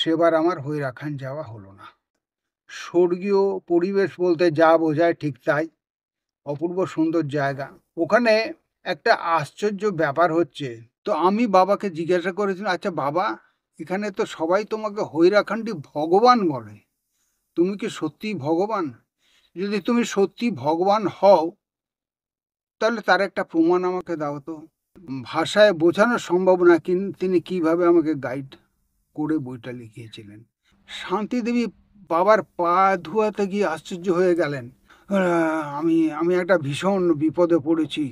সেবার আমার হৈরাখান যাওয়া হলো না। স্বর্গীয় পরিবেশ বলতে যা বোঝায় ঠিক তাই। অপূর্ব সুন্দর জায়গা। ওখানে একটা আশ্চর্য ব্যাপার হচ্ছে, তো আমি বাবাকে জিজ্ঞাসা করেছিলাম, "আচ্ছা বাবা, এখানে তো সবাই তোমাকে হৈরাখান্ডি ভগবান বলে। তুমি কি সত্যিই ভগবান? যদি তুমি সত্যি ভগবান হও, তাহলে তার একটা প্রমাণ আমাকে দাও তো।" ভাষায় বোঝানো সম্ভব না তিনি কিভাবে আমাকে গাইড করে বইটা লিখিয়েছিলেন। শান্তিদেবী বাবার পা ধোয়াতে গিয়ে আশ্চর্য হয়ে গেলেন। আমি আমি একটা ভীষণ বিপদে পড়েছি।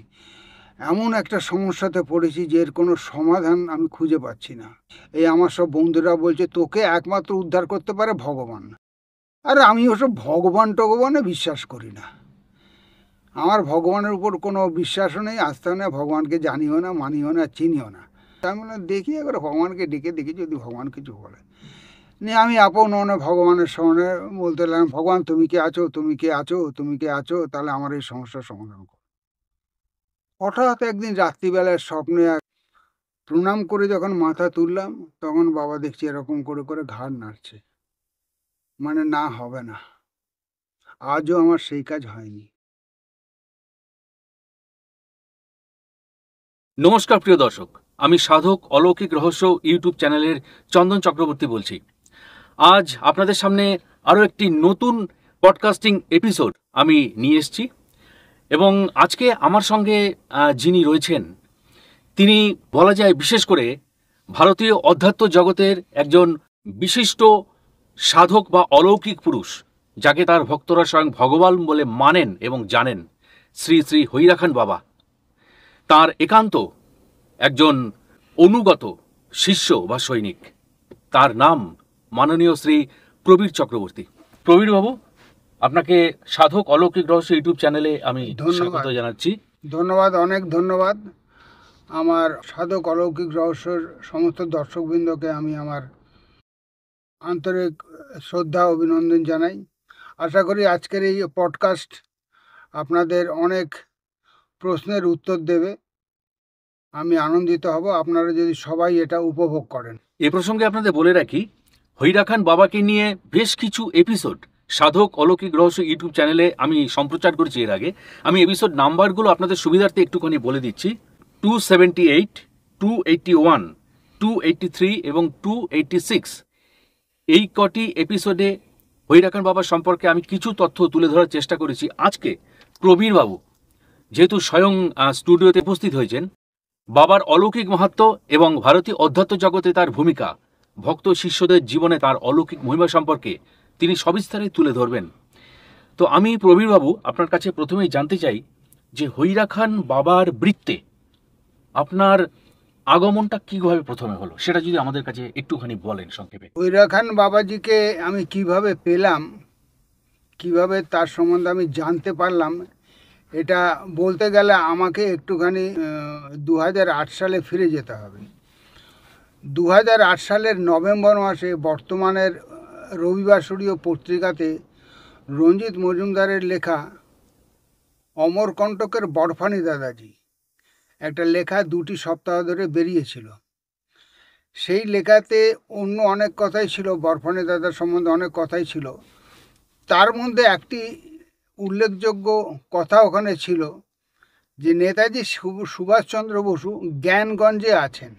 এমন একটা সমস্যাতে পড়েছি যে এর কোনো সমাধান আমি খুঁজে পাচ্ছি না। এই আমার সব বন্ধুরা বলছে তোকে একমাত্র উদ্ধার করতে পারে ভগবান। আর আমি ওসব ভগবান-টগবানে বিশ্বাস করি না। আমার ভগবানের উপর কোনো বিশ্বাসও নেই, আস্থাও নেই, ভগবানকে জানিও না, মানিও না, চিনিও না। আমি বললাম দেখি একবার ভগবানকে ডেকে দেখি যদি ভগবান কিছু বলে। নিয়ে আমি আপন মনে ভগবানের সামনে বলতে লাগলাম, ভগবান তুমি কি আছো, তুমি কি আছো, তুমি কি আছো, তাহলে আমার এই সমস্যার সমাধান করো। হঠাৎ একদিন রাত্রিবেলায় স্বপ্নে প্রণাম করে যখন মাথা তুললাম, তখন বাবা দেখছি এরকম করে করে ঘাড় নাড়ছে। মানে না, হবে না। আজও আমার সেই কাজ হয়নি। নমস্কার প্রিয় দর্শক, আমি সাধক অলৌকিক রহস্য ইউটিউব চ্যানেলের চন্দন চক্রবর্তী বলছি। আজ আপনাদের সামনে আরও একটি নতুন পডকাস্টিং এপিসোড আমি নিয়ে এসেছি এবং আজকে আমার সঙ্গে যিনি রয়েছেন তিনি বলা যায় বিশেষ করে ভারতীয় অধ্যাত্ম জগতের একজন বিশিষ্ট সাধক বা অলৌকিক পুরুষ, যাকে তার ভক্তরা স্বয়ং ভগবান বলে মানেন এবং জানেন, শ্রী শ্রী হৈরাখান বাবা। তার একান্ত একজন অনুগত শিষ্য বা সৈনিক। তার নাম মাননীয় শ্রী প্রবীর চক্রবর্তী। প্রবীর বাবু, আপনাকে সাধক অলৌকিক রহস্য ইউটিউব চ্যানেলে আমি স্বাগত জানাচ্ছি। ধন্যবাদ, অনেক ধন্যবাদ। আমার সাধক অলৌকিক রহস্যের সমস্ত দর্শকবৃন্দকে আমি আমার আন্তরিক শ্রদ্ধা অভিনন্দন জানাই। আশা করি আজকের এই পডকাস্ট আপনাদের অনেক প্রশ্নের উত্তর দেবে। আমি আনন্দিত হব আপনারা যদি সবাই এটা উপভোগ করেন। এ প্রসঙ্গে আপনাদের বলে রাখি, হৈরাখান বাবাকে নিয়ে বেশ কিছু এপিসোড সাধক অলৌকিক রহস্য ইউটিউব চ্যানেলে আমি সম্প্রচার করেছি এর আগে। আমি এপিসোড নাম্বারগুলো আপনাদের সুবিধার্থে একটুখানি বলে দিচ্ছি। 278, 281, 283 এবং 286 এই কটি এপিসোডে হৈরাখান বাবা সম্পর্কে আমি কিছু তথ্য তুলে ধরার চেষ্টা করেছি। আজকে প্রবীর বাবু যেহেতু স্বয়ং স্টুডিওতে উপস্থিত হয়েছেন, বাবার অলৌকিক মাহাত্ম্য এবং ভারতীয় অধ্যাত্ম জগতে তার ভূমিকা, ভক্ত শিষ্যদের জীবনে তার অলৌকিক মহিমা সম্পর্কে তিনি সবিস্তারে তুলে ধরবেন। তো আমি প্রবীর বাবু আপনার কাছে প্রথমেই জানতে চাই যে হৈরাখান বাবার বৃত্তে আপনার আগমনটা কিভাবে প্রথমে হলো, সেটা যদি আমাদের কাছে একটুখানি বলেন সংক্ষেপে। হৈরাখান বাবাজিকে আমি কিভাবে পেলাম, কিভাবে তার সম্বন্ধে আমি জানতে পারলাম, এটা বলতে গেলে আমাকে একটুখানি 2008 সালে ফিরে যেতে হবে। 2008 সালের নভেম্বর মাসে বর্তমানের রবিবাসরীয় পত্রিকাতে রঞ্জিত মজুমদারের লেখা অমরকণ্টকের বরফানি দাদাজি একটা লেখা 2টি সপ্তাহ ধরে বেরিয়েছিল। সেই লেখাতে অন্য অনেক কথাই ছিল, বরফানি দাদার সম্বন্ধে অনেক কথাই ছিল। তার মধ্যে একটি উল্লেখযোগ্য কথা ওখানে ছিল যে নেতাজি সুভাষচন্দ্র বসু জ্ঞানগঞ্জে আছেন।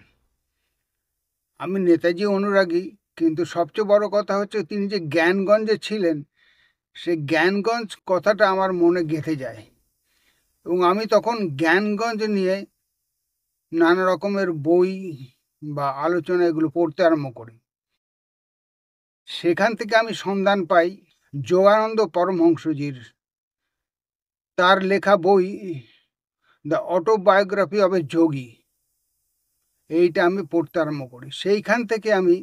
আমি নেতাজি অনুরাগী, কিন্তু সবচেয়ে বড় কথা হচ্ছে তিনি যে জ্ঞানগঞ্জে ছিলেন, সে জ্ঞানগঞ্জ কথাটা আমার মনে গেঁথে যায়। এবং আমি তখন জ্ঞানগঞ্জ নিয়ে নানা রকমের বই বা আলোচনা এগুলো পড়তে আরম্ভ করি। সেখান থেকে আমি সন্ধান পাই যোগানন্দ পরমহংসজির, তার লেখা বই দ্য অটোবায়োগ্রাফি অফ এ যোগী, এইটা আমি পড়তে আরম্ভ করি। সেইখান থেকে আমি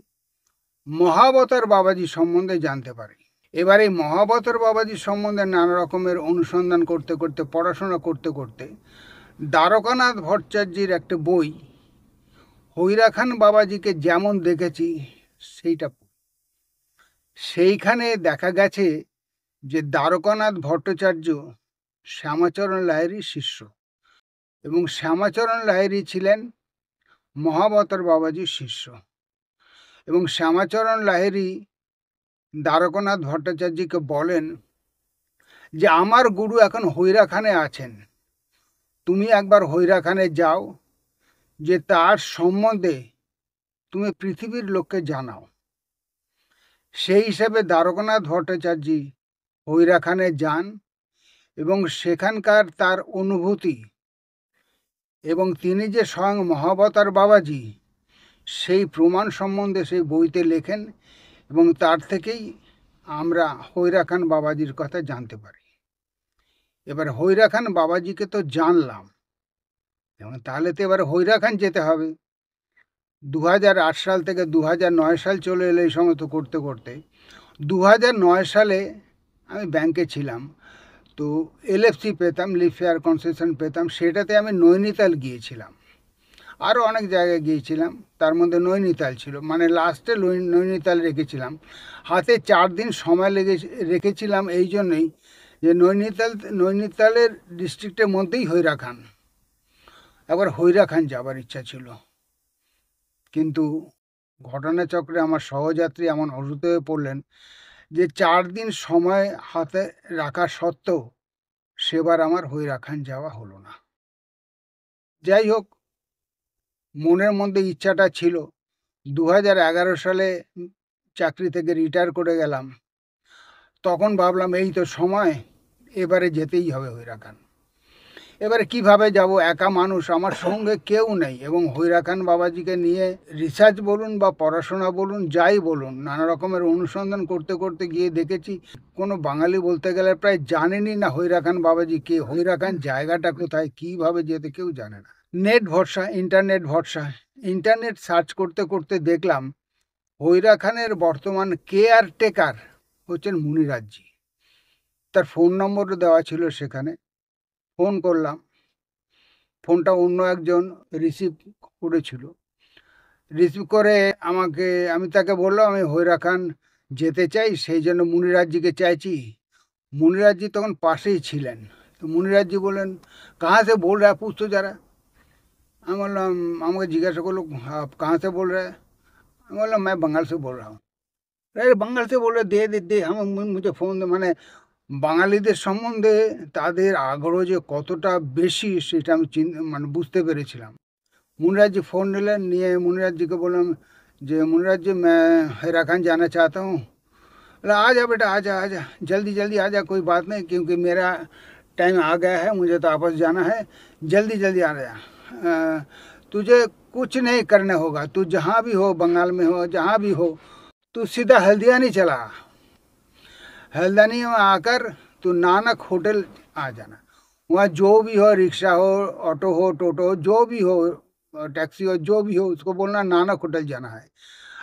মহাবতার বাবাজি সম্বন্ধে জানতে পারি। এবার এই মহাবতার বাবাজি সম্বন্ধে নানা রকমের অনুসন্ধান করতে করতে, পড়াশোনা করতে করতে, দ্বারকানাথ ভট্টাচার্যের একটা বই হৈরাখান বাবাজিকে যেমন দেখেছি সেইটা, সেইখানে দেখা গেছে যে দ্বারকানাথ ভট্টাচার্য শ্যামাচরণ লাহিড়ীর শিষ্য এবং শ্যামাচরণ লাহিড়ী ছিলেন মহাবতার বাবাজির শিষ্য। এবং শ্যামাচরণ লাহিড়ী দ্বারকানাথ ভট্টাচার্যকে বলেন যে আমার গুরু এখন হৈরাখানে আছেন, তুমি একবার হৈরাখানে যাও, যে তার সম্বন্ধে তুমি পৃথিবীর লোককে জানাও। সেই হিসেবে দ্বারকানাথ ভট্টাচার্য হৈরাখানে যান এবং সেখানকার তার অনুভূতি এবং তিনি যে স্বয়ং মহাবতার বাবাজি সেই প্রমাণ সম্বন্ধে সেই বইতে লেখেন, এবং তার থেকেই আমরা হৈরাখান বাবাজির কথা জানতে পারি। এবার হৈরাখান বাবাজিকে তো জানলাম, এবং তাহলে তো এবার হৈরাখান যেতে হবে। 2008 সাল থেকে 2009 সাল চলে এলো এই সমস্ত করতে করতে। 2009 সালে আমি ব্যাংকে ছিলাম, তো এলএফসি পেতাম, লিভ ফেয়ার কনসেশন পেতাম, সেটাতে আমি নৈনিতাল গিয়েছিলাম, আরও অনেক জায়গায় গিয়েছিলাম, তার মধ্যে নৈনিতাল ছিল, মানে লাস্টে নৈনিতাল রেখেছিলাম। হাতে 4 দিন সময় রেখেছিলাম এই জন্যই যে নৈনিতালের ডিস্ট্রিক্টের মধ্যেই হৈরাখান, একবার হৈরাখান যাবার ইচ্ছা ছিল। কিন্তু ঘটনাচক্রে আমার সহযাত্রী এমন অসুস্থ হয়ে পড়লেন যে 4 দিন সময় হাতে রাখা সত্ত্বেও সেবার আমার হৈরাখান যাওয়া হলো না। যাই হোক, মনের মধ্যে ইচ্ছাটা ছিল। 2011 সালে চাকরি থেকে রিটায়ার করে গেলাম, তখন ভাবলাম এই তো সময়, এবারে যেতেই হবে হৈরাখান। এবারে কিভাবে যাব, একা মানুষ, আমার সঙ্গে কেউ নেই, এবং হৈরাখান বাবাজিকে নিয়ে রিসার্চ বলুন বা পড়াশোনা বলুন, যাই বলুন, নানা রকমের অনুসন্ধান করতে করতে গিয়ে দেখেছি কোনো বাঙালি বলতে গেলে প্রায় জানেনই না হৈরাখান বাবাজি কে, হৈরাখান জায়গাটা কোথায়, কিভাবে যেতে কেউ জানে না। নেট ভরসা, ইন্টারনেট ভরসা, ইন্টারনেট সার্চ করতে করতে দেখলাম হৈরাখানের বর্তমান কেয়ারটেকার হচ্ছেন মুনিরাজজি। তার ফোন নম্বরও দেওয়া ছিল সেখানে। ফোন করলাম, ফোনটা অন্য একজন রিসিভ করেছিল। রিসিভ করে আমি তাকে বললাম আমি হৈরাখান যেতে চাই, সেই জন্য মুনিরাজজিকে চাইছি। মুনিরাজজি তখন পাশেই ছিলেন। তো মুনিরাজজি বললেন, কাহা সে বল রা পুছ তো যারা। আমি বললাম, আমাকে জিজ্ঞাসা করলো आप कहाँ से बोल रहे हैं। আমি বললাম मैं बंगाल से बोल रहा हूँ। अरे बंगाल से बोल रहे, दे दे दे मुझे ফোন দে। মানে বাঙালিদের সম্বন্ধে তাদের আগ্রহ যে কতটা বেশি সেটা আমি মানে বুঝতে পেরেছিলাম। मुनिराज जी फ़ोन निलेन, निये मुनिराज जी को बोला जे मुनिराज जी मैं हैराखान जाना चाहता हूँ। बोला आ जा बेटा, आ जा आ जा, जल्दी जल्दी आ जा, कोई बात नहीं, क्योंकि मेरा टाइम आ गया है, मुझे तो वापस जाना है, जल्दी जल्दी आ जा। तुझे कुछ नहीं करना होगा, तू जहाँ भी हो, बंगाल में हो, जहाँ भी हो, तू सीधा हल्द्वानी चला। हल्द्वानी में आकर तू नानक होटल आ जाना। वहाँ जो भी हो, रिक्शा हो, ऑटो हो, टोटो हो, जो भी हो, टैक्सी हो, जो भी हो, उसको बोलना नानक होटल जाना है।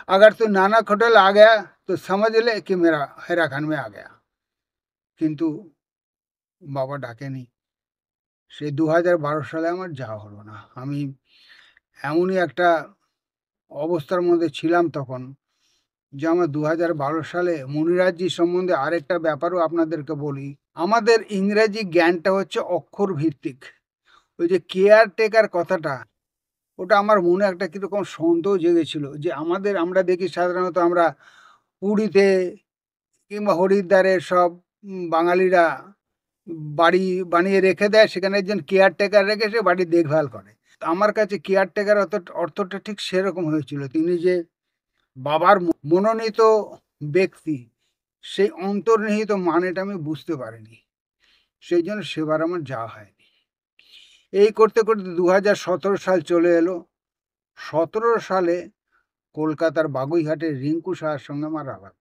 अगर तू नानक होटल आ गया तो समझ ले कि मेरा हैराखान में आ गया। কিন্তু বাবা ডাকেনি। সেই 2012 সালে আমার যাওয়া হলো না। আমি এমনই একটা অবস্থার মধ্যে ছিলাম তখন, যে আমার 2012 সালে মুনিরাজজি সম্বন্ধে আরেকটা ব্যাপারও আপনাদেরকে বলি। আমাদের ইংরেজি জ্ঞানটা হচ্ছে অক্ষর ভিত্তিক। ওই যে কেয়ারটেকার কথাটা, ওটা আমার মনে একটা কীরকম সন্দেহ জেগেছিল, যে আমরা দেখি সাধারণত আমরা পুরীতে কিংবা হরিদ্বারে সব বাঙালিরা বাড়ি বানিয়ে রেখে দেয়, সেখানে একজন কেয়ারটেকার রেখে সে বাড়ির দেখভাল করে। আমার কাছে কেয়ারটেকার অর্থটা ঠিক সেরকম হয়েছিল। তিনি যে বাবার মনোনীত ব্যক্তি, সেই অন্তর্নিহিত মানেটা আমি বুঝতে পারিনি, সেই জন্য সেবার আমার যাওয়া হয়নি। এই করতে করতে 2017 সাল চলে এলো। 17 সালে কলকাতার বাগুইহাটের রিঙ্কু সাহার সঙ্গে আমার আলাপ।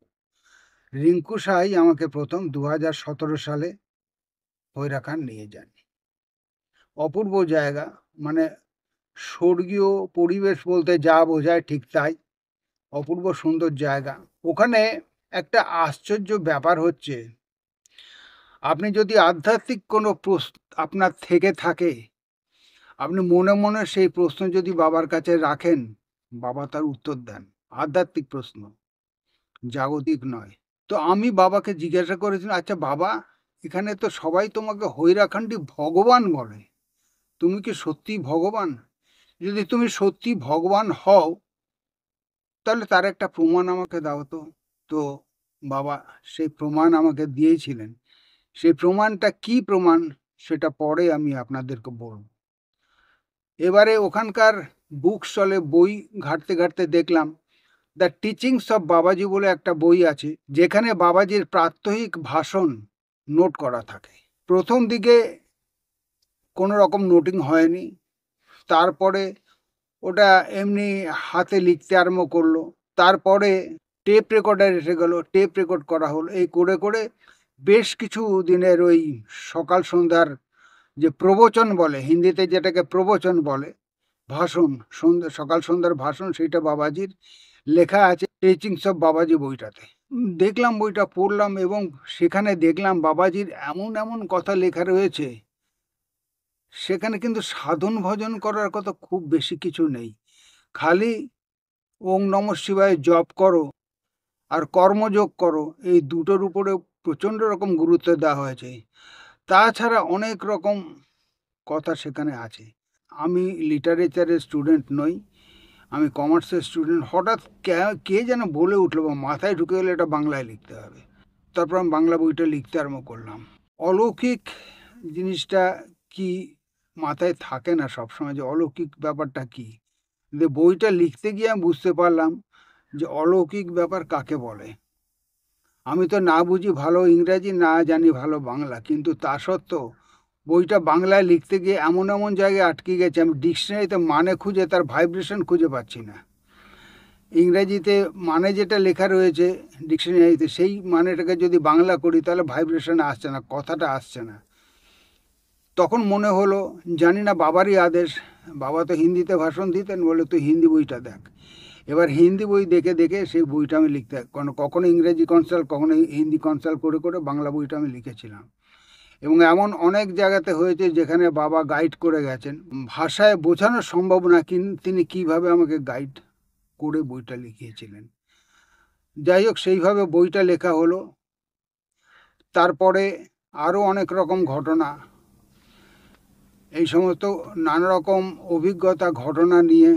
রিঙ্কু সাহাই আমাকে প্রথম 2017 সালে হৈরাখান নিয়ে যান। অপূর্ব জায়গা, মানে স্বর্গীয় পরিবেশ বলতে যা বোঝায় ঠিক তাই। অপূর্ব সুন্দর জায়গা। ওখানে একটা আশ্চর্য ব্যাপার হচ্ছে, আপনি যদি আধ্যাত্মিক কোনো প্রশ্ন আপনার থেকে থাকে, আপনি মনে মনে সেই প্রশ্ন যদি বাবার কাছে রাখেন, বাবা তার উত্তর দেন। আধ্যাত্মিক প্রশ্ন, জাগতিক নয়। তো আমি বাবাকে জিজ্ঞাসা করেছিলাম, আচ্ছা বাবা, এখানে তো সবাই তোমাকে হৈরাখানটি ভগবান বলে, তুমি কি সত্যি ভগবান? যদি তুমি সত্যি ভগবান হও, তাহলে তার একটা প্রমাণ আমাকে দাও তো। তো বাবা সেই প্রমাণ আমাকে দিয়েছিলেন। সেই প্রমাণটা কি প্রমাণ সেটা পরে আমি আপনাদেরকে বলব। এবারে ওখানকার বুক স্টলে বই ঘাঁটতে ঘাঁটতে দেখলাম দ্য টিচিংস অফ বাবাজি বলে একটা বই আছে, যেখানে বাবাজির প্রাত্যহিক ভাষণ নোট করা থাকে। প্রথম দিকে কোনো রকম নোটিং হয়নি, তারপরে ওটা এমনি হাতে লিখতে আরম্ভ করলো, তারপরে টেপ রেকর্ডার এসে গেল, টেপ রেকর্ড করা হলো। এই করে করে বেশ কিছু দিনের ওই সকাল সন্ধ্যার যে প্রবচন বলে, হিন্দিতে যেটাকে প্রবচন বলে, ভাষণ, সন্ধ্যা সকাল সন্ধ্যার ভাষণ, সেইটা বাবাজির লেখা আছে টিচিংস অফ বাবাজি বইটাতে। দেখলাম বইটা পড়লাম এবং সেখানে দেখলাম বাবাজির এমন এমন কথা লেখা রয়েছে, সেখানে কিন্তু সাধন ভজন করার কথা খুব বেশি কিছু নেই। খালি ওং নমঃ শিবায় জপ করো আর কর্মযোগ করো, এই দুটোর উপরে প্রচণ্ড রকম গুরুত্ব দেওয়া হয়েছে। তাছাড়া অনেক রকম কথা সেখানে আছে। আমি লিটারেচারের স্টুডেন্ট নই, আমি কমার্সের স্টুডেন্ট। হঠাৎ কে যেন বলে উঠলো বা মাথায় ঢুকে গেলে এটা বাংলায় লিখতে হবে। তারপর আমি বাংলা বইটা লিখতে আরম্ভ করলাম। অলৌকিক জিনিসটা কি মাথায় থাকে না সবসময়, যে অলৌকিক ব্যাপারটা কি। কিন্তু বইটা লিখতে গিয়ে আমি বুঝতে পারলাম যে অলৌকিক ব্যাপার কাকে বলে। আমি তো না বুঝি ভালো ইংরাজি, না জানি ভালো বাংলা, কিন্তু তা সত্ত্বেও বইটা বাংলায় লিখতে গিয়ে এমন এমন জায়গায় আটকে গেছে, আমি ডিকশনারিতে মানে খুঁজে তার ভাইব্রেশন খুঁজে পাচ্ছি না। ইংরেজিতে মানে যেটা লেখা রয়েছে ডিকশনারিতে, সেই মানেটাকে যদি বাংলা করি তাহলে ভাইব্রেশন আসছে না, কথাটা আসছে না। তখন মনে হলো, জানি না বাবারই আদেশ, বাবা তো হিন্দিতে ভাষণ দিতেন, বলে তুই হিন্দি বইটা দেখ। এবার হিন্দি বই দেখে দেখে সেই বইটা আমি লিখতে, কখনো ইংরেজি কনসাল্ট, কখনো হিন্দি কনসাল্ট করে করে বাংলা বইটা আমি লিখেছিলাম। এবং এমন অনেক জায়গাতে হয়েছে যেখানে বাবা গাইড করে গেছেন, ভাষায় বোঝানো সম্ভব না, কিন্তু তিনি কিভাবে আমাকে গাইড করে বইটা লিখিয়েছিলেন। যাই হোক, সেইভাবে বইটা লেখা হলো। তারপরে আরও অনেক রকম ঘটনা, এই সমস্ত নানা রকম অভিজ্ঞতা ঘটনা নিয়ে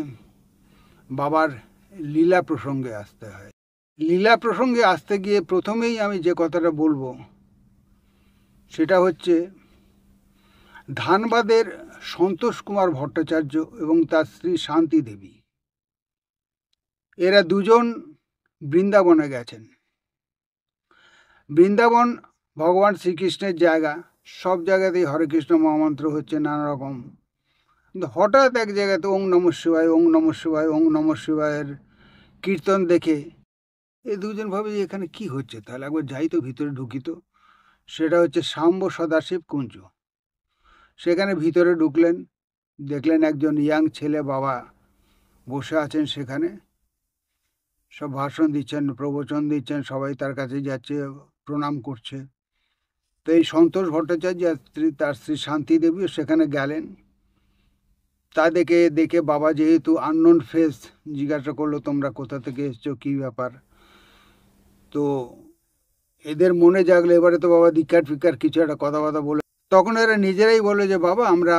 বাবার লীলা প্রসঙ্গে আসতে হয়। লীলা প্রসঙ্গে আসতে গিয়ে প্রথমেই আমি যে কথাটা বলবো সেটা হচ্ছে ধানবাদের সন্তোষ কুমার ভট্টাচার্য এবং তার স্ত্রী শান্তি দেবী, এরা দুজন বৃন্দাবনে গেছেন। বৃন্দাবন ভগবান শ্রীকৃষ্ণের জায়গা, সব জায়গাতেই হরে কৃষ্ণ মহামন্ত্র হচ্ছে নানা রকম। কিন্তু হঠাৎ এক জায়গাতে ওং নমঃ শিবায়, ওং নমঃ শিবায়, ওং নমঃ শিবায়ের কীর্তন দেখে এই দুজন ভাবে যে এখানে কি হচ্ছে, তাহলে একবার যাই তো, ভিতরে ঢুকিত। সেটা হচ্ছে শাম্ব সদাশিব কুঞ্জ। সেখানে ভিতরে ঢুকলেন, দেখলেন একজন ইয়াং ছেলে বাবা বসে আছেন সেখানে, সব ভাষণ দিচ্ছেন, প্রবচন দিচ্ছেন, সবাই তার কাছে যাচ্ছে, প্রণাম করছে। তো এই সন্তোষ ভট্টাচার্য তার স্ত্রী শান্তি দেবীও সেখানে গেলেন। তা দেখে বাবা যেহেতু আননোন ফেস, জিজ্ঞাসা করলো তোমরা কোথা থেকে এসছো, কী ব্যাপার। তো এদের মনে জাগলো, এবারে তো বাবা দীক্ষার ফিক্ষার কিছু একটা কথাবার্তা বলে, তখন এরা নিজেরাই বলে যে বাবা আমরা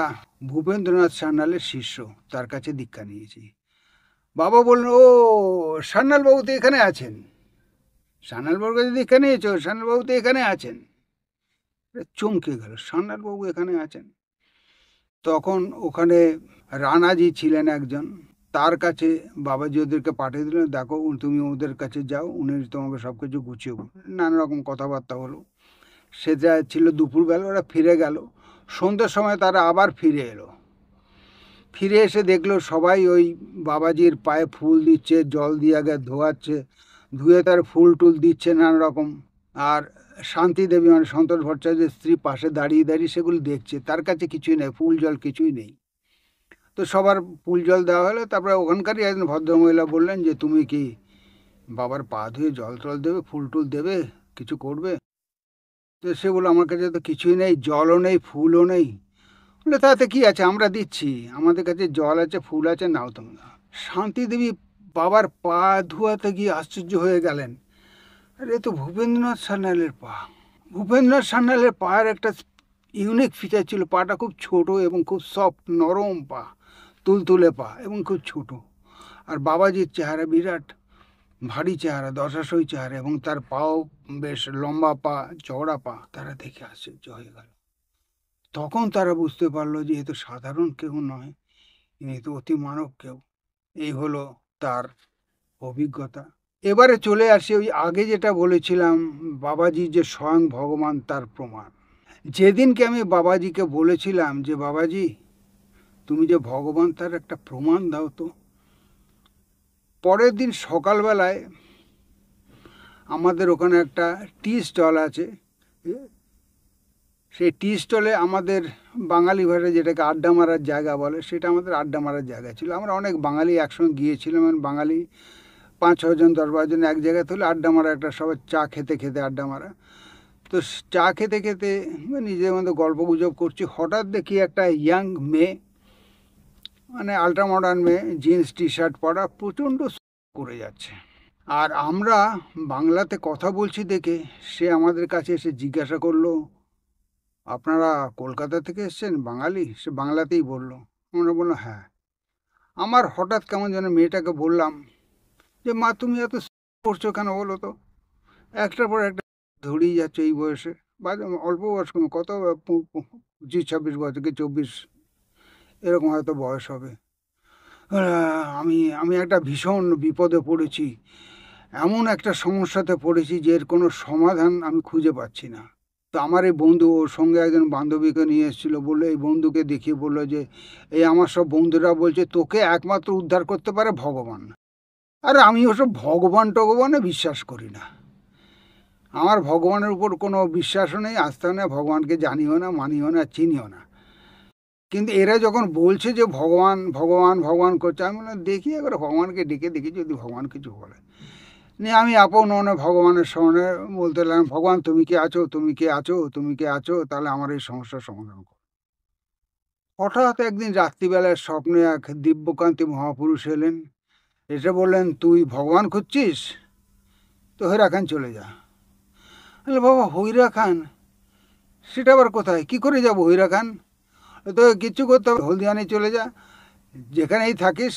ভূপেন্দ্রনাথ সান্যালের শিষ্য, তার কাছে দীক্ষা নিয়েছি। বাবা বললেন, ও সান্যালবাবু তো এখানে আছেন, সান্যালবাবুর কাছে দীক্ষা নিয়েছ, সান্যালবাবু তো এখানে আছেন। চমকে গেল, সান্যালবাবু এখানে আছেন। তখন ওখানে রানাজি ছিলেন একজন, তার কাছে বাবাজি ওদেরকে পাঠিয়ে দিলেন, দেখো তুমি ওদের কাছে যাও, উনি তোমাকে সব কিছু গুছিয়ে নানা রকম কথাবার্তা হলো। সেটা ছিল দুপুরবেলা, ওরা ফিরে গেল। সন্ধ্যের সময় তারা আবার ফিরে এলো। ফিরে এসে দেখলো সবাই ওই বাবাজির পায়ে ফুল দিচ্ছে, জল দিয়ে আগে ধোয়াচ্ছে, ধুয়ে তার ফুল টুল দিচ্ছে নানা রকম। আর শান্তি দেবী মানে সন্তোষ ভট্টাচার্যের স্ত্রী পাশে দাঁড়িয়ে দাঁড়িয়ে সেগুলো দেখছে, তার কাছে কিছুই নেই, ফুল জল কিছুই নেই। তো সবার ফুল জল দেওয়া হলো। তারপরে ওখানকারই একজন ভদ্রমহিলা বললেন যে তুমি কি বাবার পা ধুয়ে জল টল দেবে, ফুল টুল দেবে, কিছু করবে? তো সে বললো আমার কাছে তো কিছুই নেই, জলও নেই, ফুলও নেই। বলে তাতে কি আছে, আমরা দিচ্ছি, আমাদের কাছে জল আছে, ফুল আছে, নাও তোমরা। শান্তি দেবী বাবার পা ধোয়াতে গিয়ে আশ্চর্য হয়ে গেলেন, আরে তো ভূপেন্দ্রনাথ সান্যালের পা। ভূপেন্দ্রনাথ সান্যালের পায়ের একটা ইউনিক ফিচার ছিল, পাটা খুব ছোট এবং খুব সফট, নরম পা, তুলতুলে পা এবং খুব ছোট। আর বাবাজির চেহারা বিরাট, ভারী চেহারা, দশাসই চেহারা, এবং তার পাও বেশ লম্বা পা, চওড়া পা। তারা দেখে আশ্চর্য হয়ে গেল। তখন তারা বুঝতে পারলো যে এ তো সাধারণ কেউ নয়, ইনি তো অতি মানব কেউ। এই হলো তার অভিজ্ঞতা। এবারে চলে আসি ওই আগে যেটা বলেছিলাম, বাবাজি যে স্বয়ং ভগবান তার প্রমাণ। যেদিনকে আমি বাবাজিকে বলেছিলাম যে বাবাজি তুমি যে ভগবান তার একটা প্রমাণ দাও তো, পরের দিন সকালবেলায় আমাদের ওখানে একটা টি স্টল আছে। সেই টি স্টলে আমাদের বাঙালি ভাষায় যেটাকে আড্ডা মারার জায়গা বলে, সেটা আমাদের আড্ডা মারার জায়গা ছিল। আমরা অনেক বাঙালি একসঙ্গে গিয়েছিলাম, বাঙালি 5-6 জন 10-12 জন এক জায়গায় তুলে আড্ডা মারা, একটা সবাই চা খেতে খেতে আড্ডা মারা। তো চা খেতে খেতে নিজেদের মধ্যে গল্প গুজব করছি, হঠাৎ দেখি একটা ইয়াং মেয়ে, মানে আল্ট্রা মডার্ন মেয়ে, জিন্স টি শার্ট পরা, প্রচণ্ড করে যাচ্ছে। আর আমরা বাংলাতে কথা বলছি দেখে সে আমাদের কাছে এসে জিজ্ঞাসা করলো, আপনারা কলকাতা থেকে এসেছেন, বাঙালি? সে বাংলাতেই বলল। আমরা বললাম হ্যাঁ। আমার হঠাৎ কেমন যেন মেয়েটাকে বললাম যে মা তুমি এত করছো কেন বলো তো, একটার পর একটা ধরিয়ে যাচ্ছে এই বয়সে, বা অল্প বয়স, কত 25-26 বছর কি 24 এরকম হয়তো বয়স হবে। আমি আমি একটা ভীষণ বিপদে পড়েছি, এমন একটা সমস্যাতে পড়েছি যে এর কোনো সমাধান আমি খুঁজে পাচ্ছি না। তো আমার এই বন্ধু, ওর সঙ্গে একজন বান্ধবীকে নিয়ে এসেছিলো, বললো, এই বন্ধুকে দেখিয়ে বললো যে এই আমার সব বন্ধুরা বলছে তোকে একমাত্র উদ্ধার করতে পারে ভগবান। আরে আমি ওসব ভগবান টগবানে বিশ্বাস করি না, আমার ভগবানের উপর কোনো বিশ্বাসও নেই, আস্থা নেই, ভগবানকে জানিও না, মানিও না, চিনিও না। কিন্তু এরা যখন বলছে যে ভগবান ভগবান ভগবান করছে, আমি বললাম দেখি এবার ভগবানকে ডেকে দেখি যদি ভগবান কিছু বলে। নিয়ে আমি আপন মনে ভগবানের সামনে বলতে লাগলাম, ভগবান তুমি কে আছো, তুমি কে আছো, তুমি কে আছো, তাহলে আমার এই সমস্যার সমাধান করো। হঠাৎ একদিন রাত্রিবেলায় স্বপ্নে এক দিব্যকান্তি মহাপুরুষ এলেন, এসে বললেন তুই ভগবান খুঁজছিস, তো হইরা খান চলে যা। বলে বাবা হইরা খান, সেটা আবার কোথায়, কি করে যাবো হইরা খান? তো কিচ্ছু করতে হবে, হলদিয়ানে চলে যা, যেখানেই থাকিস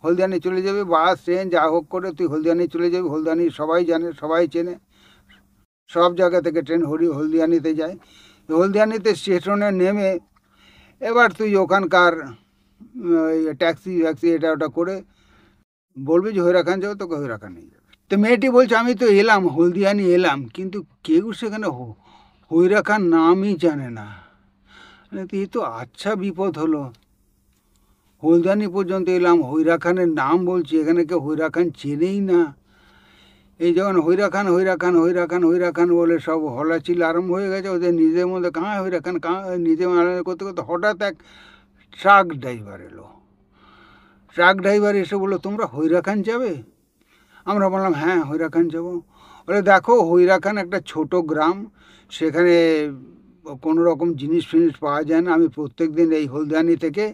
হলদিয়ানে চলে যাবে, বাস ট্রেন যা হোক করে তুই হলদিয়ানি চলে যাবি। হলদিয়ানি সবাই জানে, সবাই চেনে, সব জায়গা থেকে ট্রেন হলদিয়ানিতে যায়। হলদিয়ানিতে স্টেশনে নেমে এবার তুই ওখানকার ট্যাক্সি ফ্যাক্সি এটা ওটা করে বলবি যে হইরাখান যাও, তোকে হইরাখান নিয়ে যাবে। তো মেয়েটি বলছে আমি তো এলাম, হলদিয়ানি এলাম, কিন্তু কেউ সেখানে হইরাখান নামই জানে না। এই তো আচ্ছা বিপদ হলো, হলদিয়ানি পর্যন্ত এলাম, হইরাখানের নাম বলছি, এখানে কেউ হইরাখান চেনেই না। এই যখন হইরাখান হইরাখান হইরাখান হইরাখান বলে সব হলাচিল আরম্ভ হয়ে গেছে ওদের নিজের মধ্যে, কাঁ হইরাখান কাঁ, নিজে করতে করতে হঠাৎ এক ট্রাক ড্রাইভার এলো। ট্রাক ড্রাইভার এসে বললো তোমরা হইরাখান যাবে? আমরা বললাম হ্যাঁ হইরাখান যাবো। বলে দেখো হইরাখান একটা ছোট গ্রাম, সেখানে কোনো রকম জিনিস ফিনিস পাওয়া যায় না। আমি প্রত্যেক দিন এই হলদিয়ানি থেকে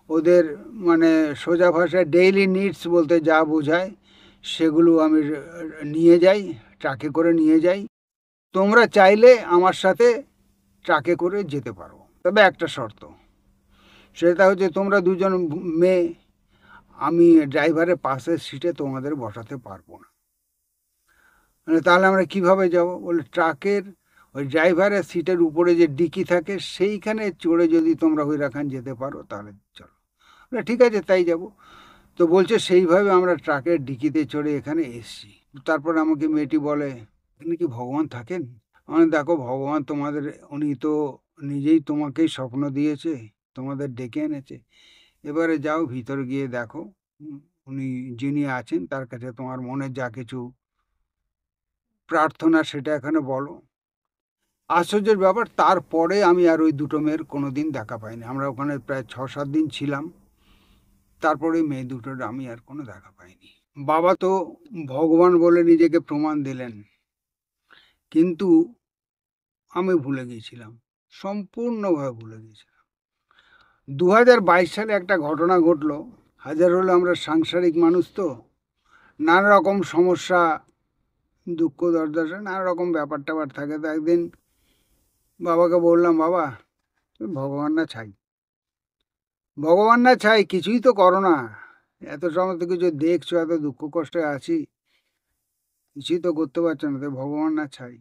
ওদের মানে সোজা ভাষায় ডেইলি নিডস বলতে যা বোঝায় সেগুলো আমি নিয়ে যাই, ট্রাকে করে নিয়ে যাই। তোমরা চাইলে আমার সাথে ট্রাকে করে যেতে পারো, তবে একটা শর্ত, সেটা হচ্ছে তোমরা দুজন মেয়ে, আমি ড্রাইভারের পাশের সিটে তোমাদের বসাতে পারবো না। মানে তাহলে আমরা কিভাবে যাব? বলে ট্রাকের ওই ড্রাইভারের সিটের উপরে যে ডিকি থাকে সেইখানে চড়ে যদি তোমরা হইরাখান যেতে পারো তাহলে চলো। ঠিক আছে তাই যাব। তো বলছে সেইভাবে আমরা ট্রাকের ডিকিতে চড়ে এখানে এসছি। তারপর আমাকে মেয়েটি বলে এখানে কি ভগবান থাকেন? মানে দেখো ভগবান তোমাদের, উনি তো নিজেই তোমাকেই স্বপ্ন দিয়েছে, তোমাদের ডেকে এনেছে, এবারে যাও ভিতরে গিয়ে দেখো উনি যিনি আছেন তার কাছে তোমার মনে যা কিছু প্রার্থনা সেটা এখানে বলো। আশ্চর্যের ব্যাপার, তারপরে আমি আর ওই দুটো মেয়ের কোনো দিন দেখা পাইনি। আমরা ওখানে প্রায় 6-7 দিন ছিলাম, তারপরে মেয়ে দুটোর আমি আর কোনো দেখা পাইনি। বাবা তো ভগবান বলে নিজেকে প্রমাণ দিলেন, কিন্তু আমি ভুলে গিয়েছিলাম, সম্পূর্ণভাবে ভুলে গিয়েছিলাম। 2022 সালে একটা ঘটনা ঘটলো। হাজার হলো আমরা সাংসারিক মানুষ, তো নানা রকম সমস্যা, দুঃখ দুর্দশা, নানা রকম ব্যাপার ট্যাপার থাকে। তো একদিন বাবাকে বললাম বাবা ভগবান না চাই, ভগবান না চাই, কিছুই তো করো না, এত সমস্ত কিছু দেখছো, এত দুঃখ কষ্টে আছি, কিছুই তো করতে পারছে না, তো ভগবান না চাই।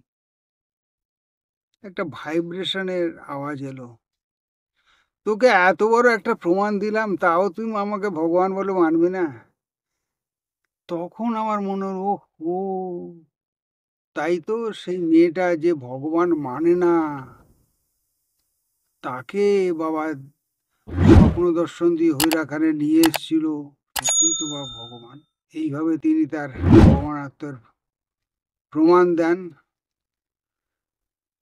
একটা ভাইব্রেশনের আওয়াজ এলো। তোকে এত বড় একটা প্রমাণ দিলাম, তাও তুই আমাকে ভগবান বলে মানবি না? তখন আমার মনে হলো, ও তাই তো, সেই মেয়েটা যে ভগবান মানে না, তাকে বাবা স্বপ্ন দর্শন দিয়ে হইরাখানে নিয়ে এসেছিল। সত্যিই তো বাবা ভগবান। এইভাবে তিনি তার ভগবানত্বের প্রমাণ দেন,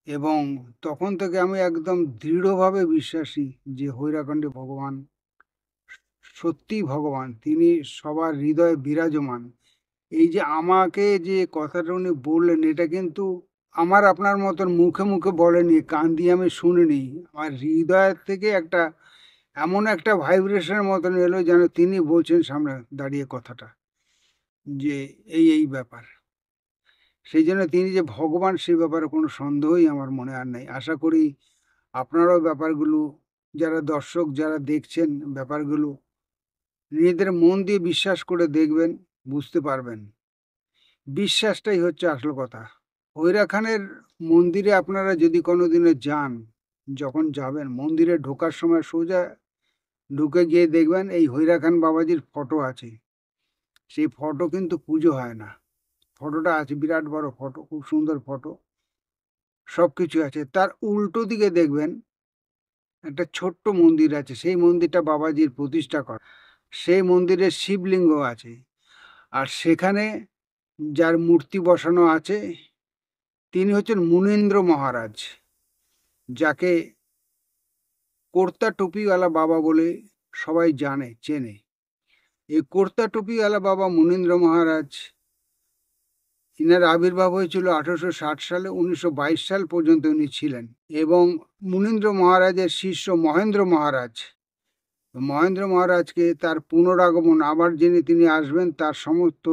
এবং তখন থেকে আমি একদম দৃঢ়ভাবে বিশ্বাসী যে হৈরাখণ্ডে ভগবান সত্যিই ভগবান। তিনি সবার হৃদয়ে বিরাজমান। এই যে আমাকে যে কথাটা উনি বললেন, এটা কিন্তু আমার আপনার মতন মুখে মুখে বলেনি, কান দিয়ে আমি শুনিনি। আমার হৃদয়ের থেকে একটা এমন একটা ভাইব্রেশনের মতন এলো, যেন তিনি বলছেন সামনে দাঁড়িয়ে কথাটা, যে এই ব্যাপার। সেই জন্য তিনি যে ভগবান, সে ব্যাপারে কোনো সন্দেহই আমার মনে আর নেই। আশা করি আপনারাও ব্যাপারগুলো, যারা দর্শক যারা দেখছেন, ব্যাপারগুলো নিজেদের মন দিয়ে বিশ্বাস করে দেখবেন, বুঝতে পারবেন। বিশ্বাসটাই হচ্ছে আসল কথা। হৈরা খানের মন্দিরে আপনারা যদি কোনোদিনও যান, যখন যাবেন মন্দিরে ঢোকার সময় সোজা ঢুকে গিয়ে দেখবেন এই হৈরা খান বাবাজির ফটো আছে। সেই ফটো কিন্তু পুজো হয় না, ফটোটা আছে, বিরাট বড় ফটো, খুব সুন্দর ফটো, সবকিছু আছে। তার উল্টো দিকে দেখবেন একটা ছোট্ট মন্দির আছে, সেই মন্দিরটা বাবাজির প্রতিষ্ঠা করা। সেই মন্দিরে শিবলিঙ্গ আছে, আর সেখানে যার মূর্তি বসানো আছে তিনি হচ্ছেন মুনীন্দ্র মহারাজ, যাকে কর্তা টুপিওয়ালা বাবা বলে সবাই জানে, চেনে। এই কর্তা টুপিওয়ালা বাবা মুনীন্দ্র মহারাজ, ইনার আবির্ভাব হয়েছিল 1860 সালে। 1922 সাল পর্যন্ত উনি ছিলেন। এবং মুনীন্দ্র মহারাজের শিষ্য মহেন্দ্র মহারাজ, মহেন্দ্র মহারাজকে তার পুনরাগমন, আবার যিনি তিনি আসবেন, তার সমস্ত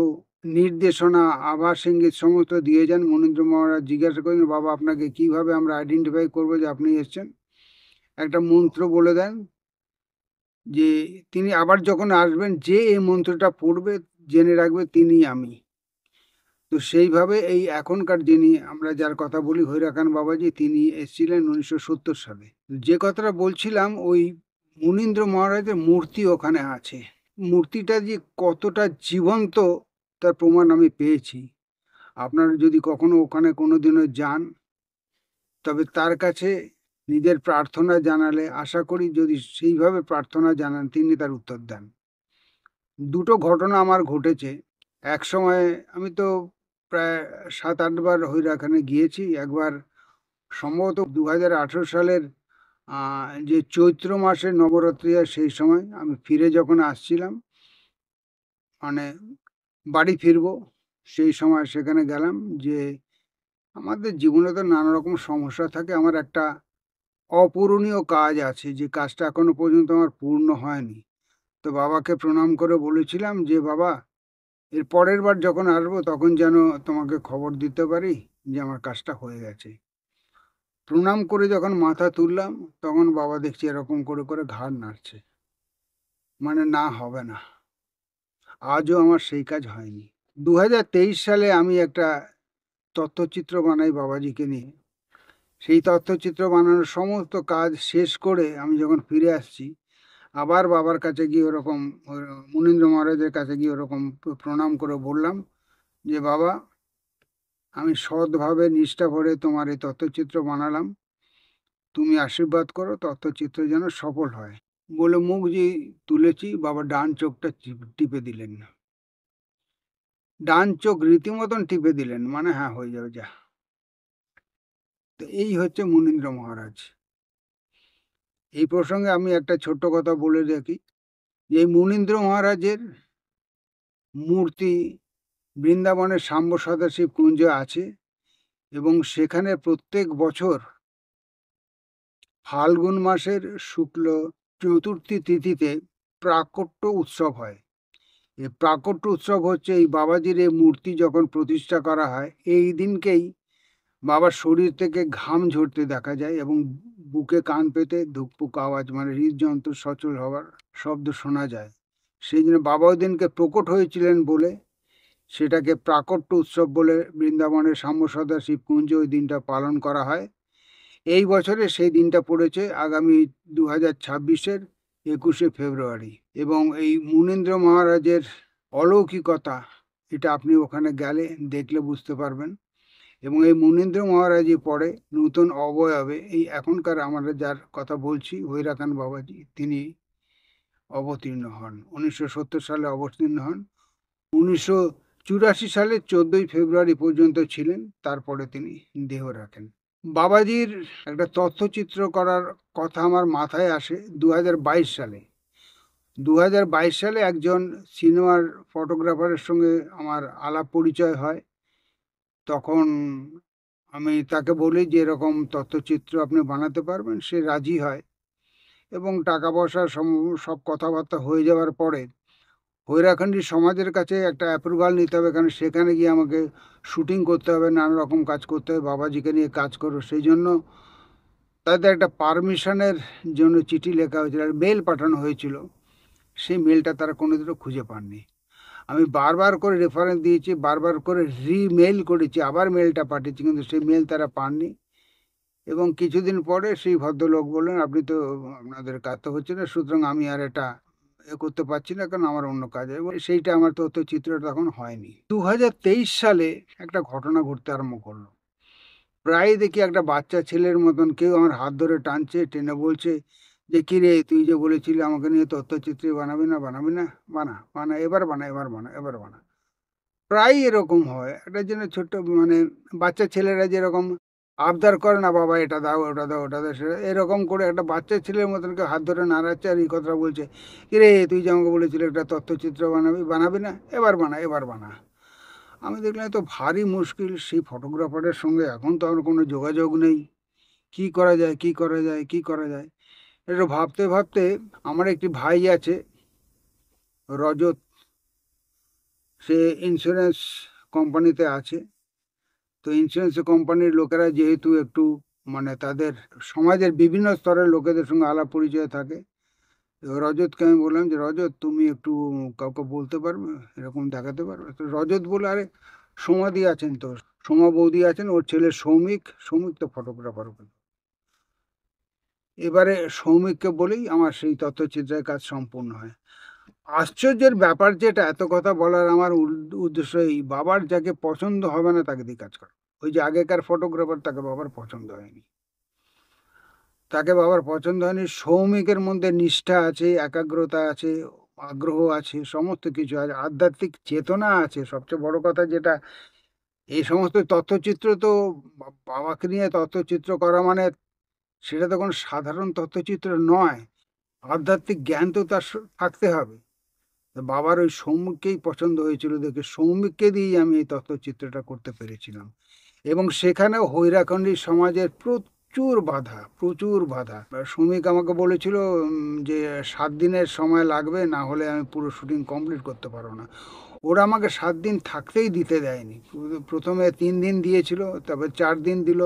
নির্দেশনা, আভাস ইঙ্গিত সমস্ত দিয়ে যান। মুনীন্দ্র মহারাজ জিজ্ঞাসা করেন, বাবা আপনাকে কিভাবে আমরা আইডেন্টিফাই করবো যে আপনি এসছেন? একটা মন্ত্র বলে দেন, যে তিনি আবার যখন আসবেন, যে এই মন্ত্রটা পড়বে জেনে রাখবে তিনি আমি। তো সেইভাবে এই এখনকার যিনি আমরা যার কথা বলি হৈরা খান বাবাজি, তিনি এসেছিলেন 1970 সালে। যে কথাটা বলছিলাম, ওই মুনীন্দ্র মহারাজের মূর্তি ওখানে আছে। মূর্তিটা যে কতটা জীবন্ত তার প্রমাণ আমি পেয়েছি। আপনারা যদি কখনো ওখানে কোনোদিনও যান, তবে তার কাছে নিজের প্রার্থনা জানালে, আশা করি যদি সেইভাবে প্রার্থনা জানান, তিনি তার উত্তর দেন। দুটো ঘটনা আমার ঘটেছে। এক সময় আমি তো প্রায় 7-8 বার হৈরাখানে গিয়েছি। একবার সম্ভবত 2018 সালের যে চৈত্র মাসের নবরাত্রি হয়, সেই সময় আমি ফিরে যখন আসছিলাম, মানে বাড়ি ফিরবো, সেই সময় সেখানে গেলাম। যে আমাদের জীবনে তো নানা রকম সমস্যা থাকে। আমার একটা অপূরণীয় কাজ আছে, যে কাজটা এখনো পর্যন্ত আমার পূর্ণ হয়নি। তো বাবাকে প্রণাম করে বলেছিলাম যে বাবা, এর পরের বার যখন আসবো তখন যেন তোমাকে খবর দিতে পারি যে আমার কাজটা হয়ে গেছে। প্রণাম করে যখন মাথা তুললাম, তখন বাবা দেখছি এরকম করে করে ঘাড় নাড়ছে, মানে না, হবে না। আজও আমার সেই কাজ হয়নি। 2023 সালে আমি একটা তথ্যচিত্র বানাই বাবাজিকে নিয়ে। সেই তথ্যচিত্র বানানোর সমস্ত কাজ শেষ করে আমি যখন ফিরে আসছি, আবার বাবার কাছে গিয়ে ওরকম মুনীন্দ্র মহারাজের কাছে গিয়ে ওরকম প্রণাম করে বললাম যে বাবা, আমি সৎভাবে নিষ্ঠা ভরে তোমার এই তথ্যচিত্র বানালাম, তুমি আশীর্বাদ করো তথ্যচিত্র যেন সফল হয়। বলে মুখ যে তুলেছি, বাবা ডান চোখটা টিপে দিলেন। ডান চোখ রীতিমতন টিপে দিলেন, মানে হ্যাঁ, হয়ে যাবে, যা। তো এই হচ্ছে মুনীন্দ্র মহারাজ। এই প্রসঙ্গে আমি একটা ছোট্ট কথা বলে রাখি, যে এই মুনীন্দ্র মহারাজের মূর্তি বৃন্দাবনের শাম্ব সদাশিব কুঞ্জে আছে, এবং সেখানে প্রত্যেক বছর ফাল্গুন মাসের শুক্ল চতুর্থী তিথিতে প্রাকট্য উৎসব হয়। এই প্রাকট্য উৎসব হচ্ছে এই বাবাজির এই মূর্তি যখন প্রতিষ্ঠা করা হয়, এই দিনকেই বাবার শরীর থেকে ঘাম ঝরতে দেখা যায়, এবং বুকে কান পেতে ধুকপুক আওয়াজ, মানে হৃদযন্ত্র সচল হওয়ার শব্দ শোনা যায়। সেই জন্য বাবা ওই দিনকে প্রকট হয়েছিলেন বলে সেটাকে প্রাকট্য উৎসব বলে বৃন্দাবনের শ্যামসদা শিবকুঞ্জে ওই দিনটা পালন করা হয়। এই বছরে সেই দিনটা পড়েছে আগামী 2026-এর 21শে ফেব্রুয়ারি। এবং এই মুনীন্দ্র মহারাজের অলৌকিকতা এটা আপনি ওখানে গেলে দেখলে বুঝতে পারবেন। এবং এই মুনীন্দ্র মহারাজই পরে নূতন অবয়বে এই এখনকার আমরা যার কথা বলছি হৈরাকান বাবাজি, তিনি অবতীর্ণ হন। 1970 সালে অবতীর্ণ হন। 1984 সালে 14ই ফেব্রুয়ারি পর্যন্ত ছিলেন, তারপরে তিনি দেহ রাখেন। বাবাজির একটা তথ্যচিত্র করার কথা আমার মাথায় আসে 2022 সালে। 2022 সালে একজন সিনেমার ফটোগ্রাফারের সঙ্গে আমার আলাপ পরিচয় হয়। তখন আমি তাকে বলি যে এরকম তথ্যচিত্র আপনি বানাতে পারবেন, সে রাজি হয়। এবং টাকা পয়সা সব কথাবার্তা হয়ে যাওয়ার পরে হৈরাখণ্ডী সমাজের কাছে একটা অ্যাপ্রুভাল নিতে হবে, কারণ সেখানে গিয়ে আমাকে শুটিং করতে হবে, নানা রকম কাজ করতে হবে, বাবাজিকে নিয়ে কাজ করো। সেই জন্য তাদের একটা পারমিশনের জন্য চিঠি লেখা হয়েছিল, আর মেল পাঠানো হয়েছিল। সেই মেলটা তারা কোনোদিনও খুঁজে পাননি। আমি বারবার করে রেফারেন্স দিয়েছি, বারবার করে রিমেল করেছি, আবার মেলটা পাঠিয়েছি, কিন্তু সেই মেল তারা পাননি। এবং কিছুদিন পরে সেই ভদ্রলোক বললেন, আপনি তো আপনাদের কাজ তো হচ্ছে না, সুতরাং আমি আর এটা করতে পারছি না, কারণ আমার অন্য কাজ। এবং সেইটা আমার তথ্যচিত্রটা তখন হয়নি। 2023 সালে একটা ঘটনা ঘটতে আরম্ভ করলো। প্রায় দেখি একটা বাচ্চা ছেলের মতন কেউ আমার হাত ধরে টানছে, টেনে বলছে যে কি রে, তুই যে বলেছিলি আমাকে নিয়ে তথ্যচিত্র বানাবি না, বানাবি না, বানা বানা, এবার বানা, এবার বানা, এবার বানা। প্রায় এরকম হয়। একটা যেন ছোট্ট মানে বাচ্চা ছেলেরা যেরকম আবদার করে না, বাবা এটা দাও, ওটা দাও, ওটা দাও, সেটা এরকম করে একটা বাচ্চা ছেলের মতন কেউ হাত ধরে নাড়াচ্ছে আর এই কথা বলছে, কিরে তুই যে আমাকে বলেছিলি একটা তথ্যচিত্র বানাবি, বানাবি না, এবার বানা, এবার বানা। আমি দেখলাম তো ভারী মুশকিল। সেই ফটোগ্রাফারের সঙ্গে এখন তো আমার কোনো যোগাযোগ নেই। কি করা যায়, কি করা যায়, কি করা যায়, একটু ভাবতে ভাবতে আমার একটি ভাই আছে রজত, সে ইন্স্যুরেন্স কোম্পানিতে আছে। তো ইন্স্যুরেন্স কোম্পানির লোকেরা যেহেতু একটু মানে তাদের সমাজের বিভিন্ন স্তরের লোকেদের সঙ্গে আলাপ পরিচয় থাকে, তো রজতকে আমি বললাম যে রজত, তুমি একটু কাউকে বলতে পারবে, এরকম দেখাতে পারবে? তো রজত বলে, আরে সোমাদি আছেন তো, সোমা বৌদি আছেন, ওর ছেলে সৌমিক, সৌমিক তো ফটোগ্রাফার। এবারে সৌমিককে বলেই আমার সেই তথ্যচিত্রের কাজ সম্পূর্ণ হয়। আশ্চর্যের ব্যাপার যেটা, এত কথা বলার আমার উদ্দেশ্য এই, বাবার যাকে পছন্দ হবে না তাকে দিয়ে কাজ করে। ওই যে আগেকার ফটোগ্রাফার, তাকে বাবার পছন্দ হয়নি, তাকে বাবার পছন্দ হয়নি। সৌমিকের মধ্যে নিষ্ঠা আছে, একাগ্রতা আছে, আগ্রহ আছে, সমস্ত কিছু আছে, আধ্যাত্মিক চেতনা আছে। সবচেয়ে বড় কথা যেটা, এই সমস্ত তথ্যচিত্র তো বাবাকে নিয়ে তথ্যচিত্র করা মানে সেটা তো কোনো সাধারণ তথ্যচিত্র নয়। আধ্যাত্মিক জ্ঞান তো তার থাকতে হবে। বাবার ওই সৌমিককেই পছন্দ হয়েছিল দেখে সৌমিককে দিয়েই আমি এই তথ্যচিত্রটা করতে পেরেছিলাম। এবং সেখানেও হৈরাখণ্ডী সমাজের প্রচুর বাধা, প্রচুর বাধা। সৌমিক আমাকে বলেছিল যে 7 দিনের সময় লাগবে, না হলে আমি পুরো শুটিং কমপ্লিট করতে পারবো না। ওরা আমাকে 7 দিন থাকতেই দিতে দেয়নি। প্রথমে 3 দিন দিয়েছিল, তারপর 4 দিন দিল।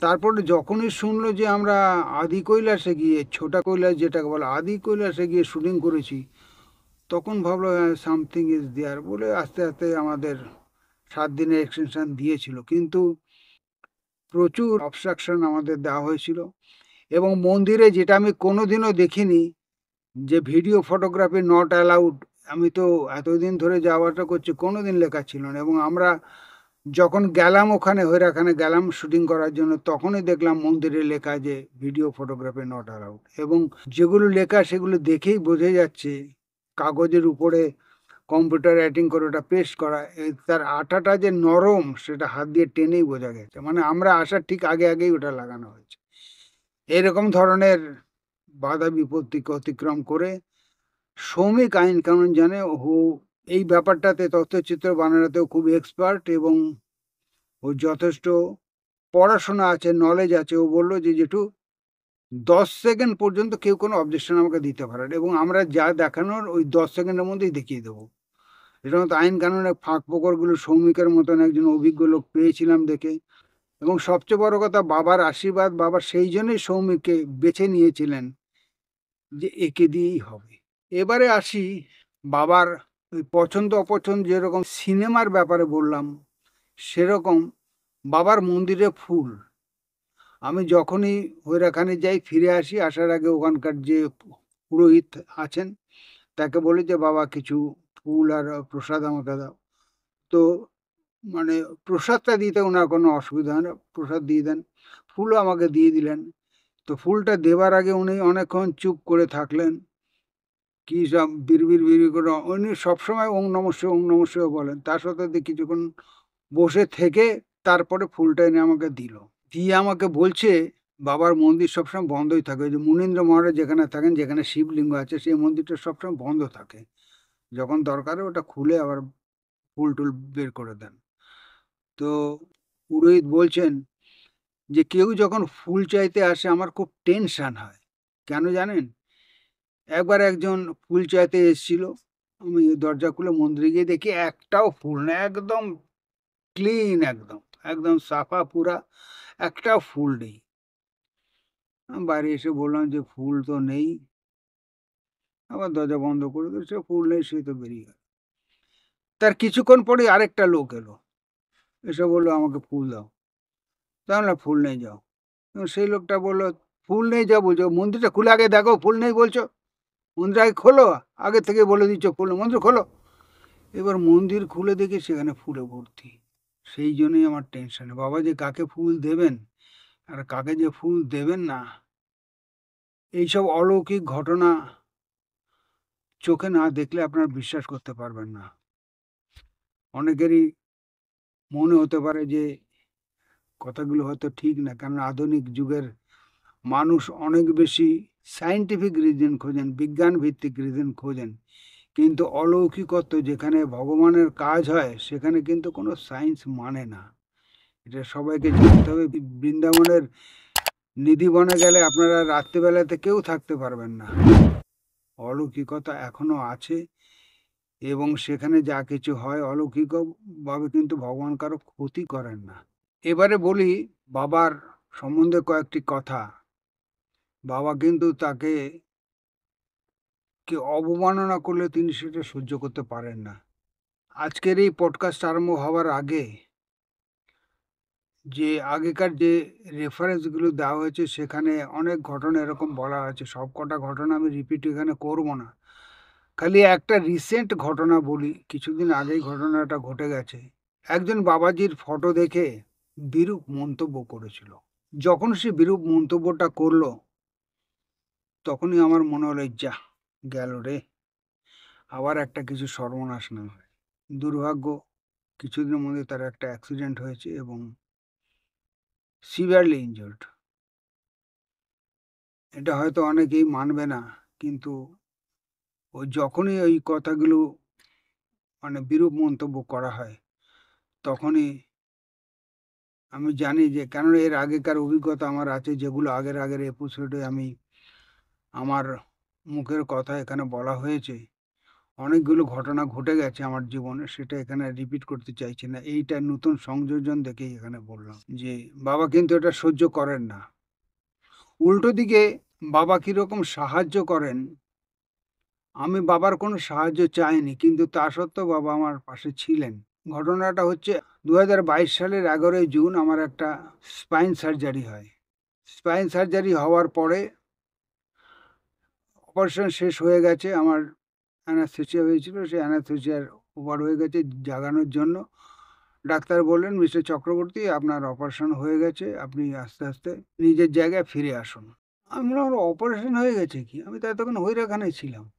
তারপরে যখনই শুনলো যে আমরা আদি কৈলাসে গিয়ে, ছোটা কৈলাস যেটাকে বলে, আদি কৈলাসে গিয়ে শুটিং করেছি, তখন ভাবলো সামথিং ইজ দেয়ার বলে আস্তে আস্তে আমাদের 7 দিনের এক্সটেনশন দিয়েছিল। কিন্তু প্রচুর অবস্ট্রাকশন আমাদের দেওয়া হয়েছিল। এবং মন্দিরে যেটা আমি কোনোদিনও দেখিনি, যে ভিডিও ফটোগ্রাফি নট অ্যালাউড, আমি তো এতদিন ধরে যাওয়াটা করছি, কোনোদিন লেখা ছিল না। এবং আমরা যখন গেলাম ওখানে, হৈরাখানে গেলাম শুটিং করার জন্য, তখনই দেখলাম মন্দিরে লেখা যে ভিডিও ফটোগ্রাফি নট অ্যালাউড। এবং যেগুলো লেখা সেগুলো দেখেই বোঝা যাচ্ছে, কাগজের উপরে কম্পিউটার অ্যাডিং করে ওটা পেস্ট করা, তার আঠাটা যে নরম সেটা হাত দিয়ে টেনেই বোঝা গেছে, মানে আমরা আসার ঠিক আগে আগেই ওটা লাগানো হয়েছে। এরকম ধরনের বাধা বিপত্তিকে অতিক্রম করে সৌমিক আইন কানুন জানে, ও এই ব্যাপারটাতে তথ্যচিত্র বানানোতেও খুব এক্সপার্ট, এবং ও যথেষ্ট পড়াশোনা আছে, নলেজ আছে। ও বললো যে যেটু 10 সেকেন্ড পর্যন্ত কেউ কোনো অবজেকশন আমাকে দিতে পারে না, এবং আমরা যা দেখানোর ওই 10 সেকেন্ডের মধ্যেই দেখিয়ে দেবো। এটা মতো আইন কানুনের ফাঁক ফোকরগুলো সৌমিকের মতন একজন অভিজ্ঞ লোক পেয়েছিলাম দেখে। এবং সবচেয়ে বড় কথা, বাবার আশীর্বাদ, বাবা সেই জন্যই সৌমিককে বেছে নিয়েছিলেন যে একে দিয়েই হবে। এবারে আসি বাবার ওই পছন্দ অপছন্দ যেরকম সিনেমার ব্যাপারে বললাম, সেরকম বাবার মন্দিরে ফুল। আমি যখনই হৈরাখানে যাই, ফিরে আসি, আসার আগে ওখানকার যে পুরোহিত আছেন তাকে বলি যে, "বাবা কিছু ফুল আর প্রসাদ আমাকে দাও।" তো মানে প্রসাদটা দিতে ওনার কোনো অসুবিধা হয় না, প্রসাদ দিয়ে দেন। ফুলও আমাকে দিয়ে দিলেন। তো ফুলটা দেবার আগে উনি অনেকক্ষণ চুপ করে থাকলেন। কি সব বিড়বিড়, বিড়বিড় করে উনি সবসময় ওং নমঃ শিবায়, ওং নমঃ শিবায় বলেন। তার সাথে সাথে কিছুক্ষণ বসে থেকে তারপরে ফুলটা এনে আমাকে দিল। দিয়ে আমাকে বলছে, "বাবার মন্দির সবসময় বন্ধই থাকে। ওই যে মুনীন্দ্র মহারাজ যেখানে থাকেন, যেখানে শিবলিঙ্গ আছে, সেই মন্দিরটা সবসময় বন্ধ থাকে। যখন দরকার হয় ওটা খুলে আবার ফুল-টুল বের করে দেন।" তো পুরোহিত বলছেন যে, "কেউ যখন ফুল চাইতে আসে আমার খুব টেনশন হয়। কেন জানেন? একবার একজন ফুল চাইতে এসেছিল। আমি দরজা খুলে মন্দিরে গিয়ে দেখি একটাও ফুল নেই। একদম ক্লিন একদম। একদম সাফা পুরা। একটাও ফুল নেই। আমি বাইরে এসে বললাম যে, "ফুল তো নেই।" আবার দরজা বন্ধ করে দিল। সে ফুল নেই, সে তো বেরিয়ে গেল। তার কিছুক্ষণ পরেই আরেকটা লোক এলো। এসে বলল, "আমাকে ফুল দাও।" তা আমি বললাম, "ফুল নেই, যাও।" এবং সেই লোকটা বলল, "ফুল নেই যা বলছো? মন্দিরটা খুলে আগে দেখো, ফুল নেই বলছো? মন্দির আগে খোলো। আগে থেকে বলে দিচ্ছ ফুল নেই। মন্দির খোলো।" এবার মন্দির খুলে দেখি সেখানে ফুলে ভর্তি। সেই জন্যই আমার টেনশন। বাবা যে কাকে ফুল দেবেন আর কাকে যে ফুল দেবেন না, এইসব অলৌকিক ঘটনা চোখে না দেখলে আপনারা বিশ্বাস করতে পারবেন না। অনেকেরই মনে হতে পারে যে কথাগুলো হয়তো ঠিক না। কারণ আধুনিক যুগের মানুষ অনেক বেশি সায়েন্টিফিক রিজন খোঁজেন, বিজ্ঞান ভিত্তিক রিজন খোঁজেন। কিন্তু অলৌকিকত্ব যেখানে ভগবানের কাজ হয় সেখানে কিন্তু কোনো সায়েন্স মানে না। এটা সবাইকে জানতে হবে। বৃন্দাবনের নিধিবনে গেলে আপনারা রাত্রিবেলাতে কেউ থাকতে পারবেন না। অলৌকিকতা এখনো আছে এবং সেখানে যা কিছু হয় অলৌকিকভাবে, কিন্তু ভগবান কারো ক্ষতি করেন না। এবারে বলি বাবার সম্বন্ধে কয়েকটি কথা। বাবা কিন্তু তাকে কেউ অবমাননা করলে তিনি সেটা সহ্য করতে পারেন না। আজকের এই পডকাস্ট আরম্ভ হওয়ার আগে যে আগেকার যে রেফারেন্সগুলো দেওয়া হয়েছে সেখানে অনেক ঘটনা এরকম বলা হয়েছে। সবকটা ঘটনা আমি রিপিট এখানে করব না। খালি একটা রিসেন্ট ঘটনা বলি। কিছুদিন আগেই ঘটনাটা ঘটে গেছে। একজন বাবাজির ফটো দেখে বিরূপ মন্তব্য করেছিল। যখন সে বিরূপ মন্তব্যটা করলো, তখনই আমার মনে হলো, যাহ গেল রে, আবার একটা কিছু সর্বনাশ না হয়। দুর্ভাগ্য, কিছুদিনের মধ্যে তার একটা অ্যাক্সিডেন্ট হয়েছে এবং সিভিয়ারলি ইনজুর্ড। এটা হয়তো অনেকেই মানবে না, কিন্তু ওই যখনই ওই কথাগুলো মানে বিরূপ মন্তব্য করা হয়, তখনই আমি জানি যে কেন এর আগেকার অভিজ্ঞতা আমার আছে, যেগুলো আগের এপিসোডে আমি আমার মুখের কথা এখানে বলা হয়েছে। অনেকগুলো ঘটনা ঘটে গেছে আমার জীবনে, সেটা এখানে রিপিট করতে চাইছি না। এইটা নতুন সংযোজন দেখেই এখানে বললাম যে বাবা কিন্তু এটা সহ্য করেন না। উল্টো দিকে বাবা কিরকম সাহায্য করেন, আমি বাবার কোনো সাহায্য চাইনি, কিন্তু তা সত্ত্বেও বাবা আমার পাশে ছিলেন। ঘটনাটা হচ্ছে 2022 সালের 11ই জুন আমার একটা স্পাইন সার্জারি হয়। স্পাইন সার্জারি হওয়ার পরে অপারেশন শেষ হয়ে গেছে। আমার অ্যানাস্থেসিয়া হয়েছিল। সেই অ্যানাস্থেসিয়ার ওভার হয়ে গেছে জাগানোর জন্য। ডাক্তার বললেন, "মিস্টার চক্রবর্তী, আপনার অপারেশন হয়ে গেছে। আপনি আস্তে, আস্তে নিজের জায়গায় ফিরে আসুন।" আমি বললাম, "আমার অপারেশন হয়ে গেছে কি? আমি তো এতক্ষণ হৈরাখানে ছিলাম।"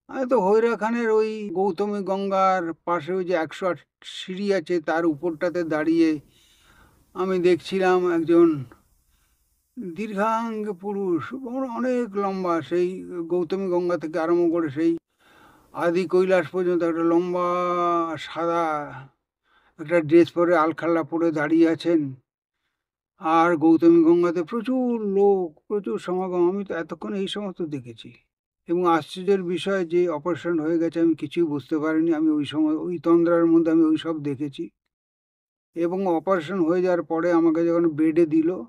আমি তো হৈরাখানের ওই গৌতমী গঙ্গার পাশে ওই যে 108 সিঁড়ি আছে তার উপরটাতে দাঁড়িয়ে আমি দেখছিলাম একজন দীর্ঘাঙ্গ পুরুষ, অনেক লম্বা, সেই গৌতমী গঙ্গা থেকে আরম্ভ করে সেই আদি কৈলাস পর্যন্ত একটা লম্বা সাদা একটা ড্রেস পরে আলখাল্লা পরে দাঁড়িয়ে আছেন। আর গৌতমী গঙ্গাতে প্রচুর লোক, প্রচুর সমাগম। আমি তো এতক্ষণ এই সমস্ত দেখেছি। এবং আশ্চর্যের বিষয় যে অপারেশন হয়ে গেছে আমি কিছুই বুঝতে পারিনি। আমি ওই সময় ওই তন্দ্রার মধ্যে আমি ওই সব দেখেছি। এবং অপারেশন হয়ে যাওয়ার পরে আমাকে যখন বেডে দিল,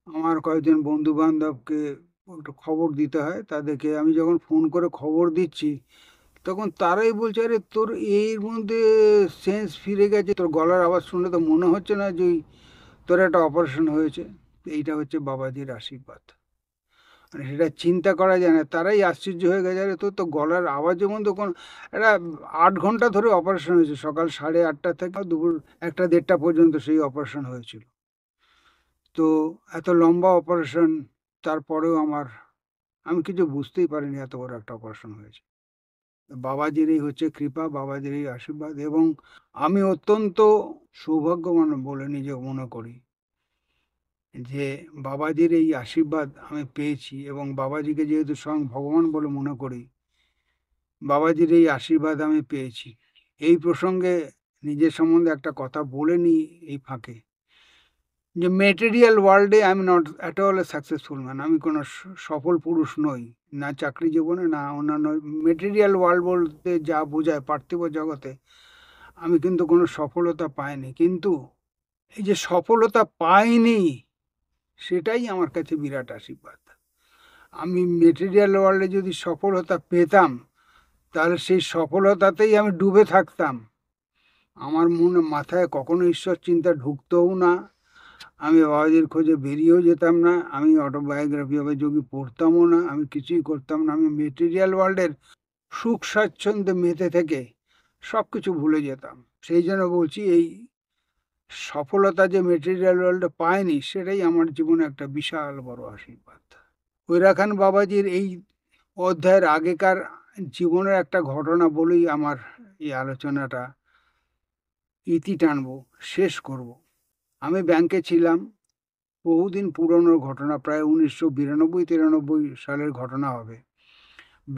আমার কয়েকজন বন্ধু বান্ধবকে একটু খবর দিতে হয়। তাদেরকে আমি যখন ফোন করে খবর দিচ্ছি, তখন তারাই বলছে, আরে তোর এর মধ্যে সেন্স ফিরে গেছে, তোর গলার আওয়াজ শুনলে তো মনে হচ্ছে না যে তোর একটা অপারেশন হয়েছে। এইটা হচ্ছে বাবাজির আশীর্বাদ। মানে সেটা চিন্তা করা যায় না। তারাই আশ্চর্য হয়ে গেছে, আরে তোর তো গলার আওয়াজের মধ্যে কোনো একটা 8 ঘন্টা ধরে অপারেশন হয়েছে, সকাল 8:30 থেকে দুপুর 1টা 1:30 পর্যন্ত সেই অপারেশন হয়েছিল। তো এত লম্বা অপারেশন, তারপরেও আমি কিছু বুঝতেই পারিনি এত বড় একটা অপারেশন হয়েছে। বাবাজির এই হচ্ছে কৃপা, বাবাজির এই আশীর্বাদ, এবং আমি অত্যন্ত সৌভাগ্যবান বলে নিজে মনে করি যে বাবাজির এই আশীর্বাদ আমি পেয়েছি, এবং বাবাজিকে যেহেতু স্বয়ং ভগবান বলে মনে করি, বাবাজির এই আশীর্বাদ আমি পেয়েছি। এই প্রসঙ্গে নিজের সম্বন্ধে একটা কথা বলে নিই এই ফাঁকে, যে মেটেরিয়াল ওয়ার্ল্ডে I am not at all a successful man. আমি কোনো সফল পুরুষ নই, না চাকরি জীবনে না অন্যান্য। মেটেরিয়াল ওয়ার্ল্ড বলতে যা বোঝায় পার্থিব জগতে, আমি কিন্তু কোনো সফলতা পাইনি। কিন্তু এই যে সফলতা পাইনি, সেটাই আমার কাছে বিরাট আশীর্বাদ। আমি মেটেরিয়াল ওয়ার্ল্ডে যদি সফলতা পেতাম, তাহলে সেই সফলতাতেই আমি ডুবে থাকতাম। আমার মাথায় কখনো ঈশ্বর চিন্তা ঢুকতও না। আমি বাবাজির খোঁজে বেরিয়েও যেতাম না। আমি অটোবায়োগ্রাফি হবে যোগী পড়তামও না। আমি কিছুই করতাম না। আমি মেটেরিয়াল ওয়ার্ল্ডের সুখ স্বাচ্ছন্দ্যে মেতে থেকে সব কিছু ভুলে যেতাম। সেই জন্য বলছি, এই সফলতা যে মেটেরিয়াল ওয়ার্ল্ডে পাইনি, সেটাই আমার জীবনে একটা বিশাল বড় আশীর্বাদ। কৈরা খান বাবাজির এই অধ্যায়ের আগেকার জীবনের একটা ঘটনা বলেই আমার এই আলোচনাটা ইতি টানবো, শেষ করব। আমি ব্যাংকে ছিলাম, বহুদিন পুরনো ঘটনা, প্রায় 1992-93 সালের ঘটনা হবে।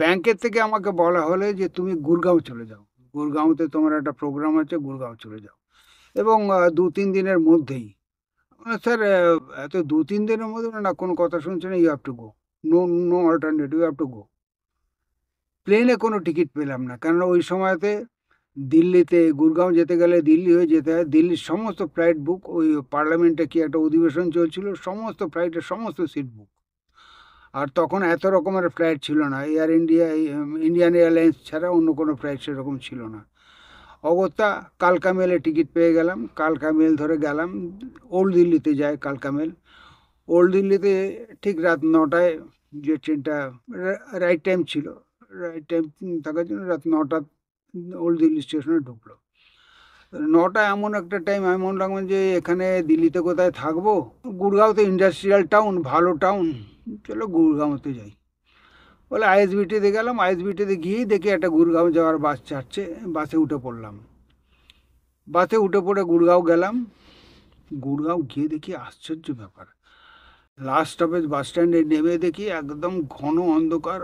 ব্যাংকের থেকে আমাকে বলা হলে যে তুমি গুরগাঁও চলে যাও, গুরগাঁওতে তোমার একটা প্রোগ্রাম আছে, গুরগাঁও চলে যাও, এবং 2-3 দিনের মধ্যেই। স্যার, এত 2-3 দিনের মধ্যে না, কোনো কথা শুনছে না, you have to go, no no alternative, you have to go. প্লেনে কোনো টিকিট পেলাম না, কেননা ওই সময়তে দিল্লিতে গুরগাঁও যেতে গেলে দিল্লি হয়ে যেতে হয়। দিল্লির সমস্ত ফ্লাইট বুক, ওই পার্লামেন্টে কি একটা অধিবেশন চলছিল, সমস্ত ফ্লাইটের সমস্ত সিট বুক। আর তখন এত রকমের ফ্লাইট ছিল না, এয়ার ইন্ডিয়া, ইন্ডিয়ান এয়ারলাইন্স ছাড়া অন্য কোনো ফ্লাইট সেরকম ছিল না। অগত্যা কালকা মেলে টিকিট পেয়ে গেলাম, কালকা মেল ধরে গেলাম, ওল্ড দিল্লিতে যায় কালকা মেল। ওল্ড দিল্লিতে ঠিক রাত 9টায় যে ট্রেনটা, রাইট টাইম ছিল, রাইট টাইম থাকার জন্য রাত 9টা ওল্ড দিল্লি স্টেশনে ঢুকলো। 9টা এমন একটা টাইম, আমি মনে রাখলাম যে এখানে দিল্লিতে কোথায় থাকবো, গুড়গাঁওতে ইন্ডাস্ট্রিয়াল টাউন, ভালো টাউন, চলো গুড়গাঁওতে যাই। বলে আইএসবিটিতে গেলাম। আইএসবিটিতে গিয়েই দেখি একটা গুড়গাঁও যাওয়ার বাস ছাড়ছে, বাসে উঠে পড়লাম। বাসে উঠে পড়ে গুড়গাঁও গেলাম। গুড়গাঁও গিয়ে দেখি আশ্চর্য ব্যাপার, লাস্ট স্টপেজ বাস স্ট্যান্ডে নেমে দেখি একদম ঘন অন্ধকার,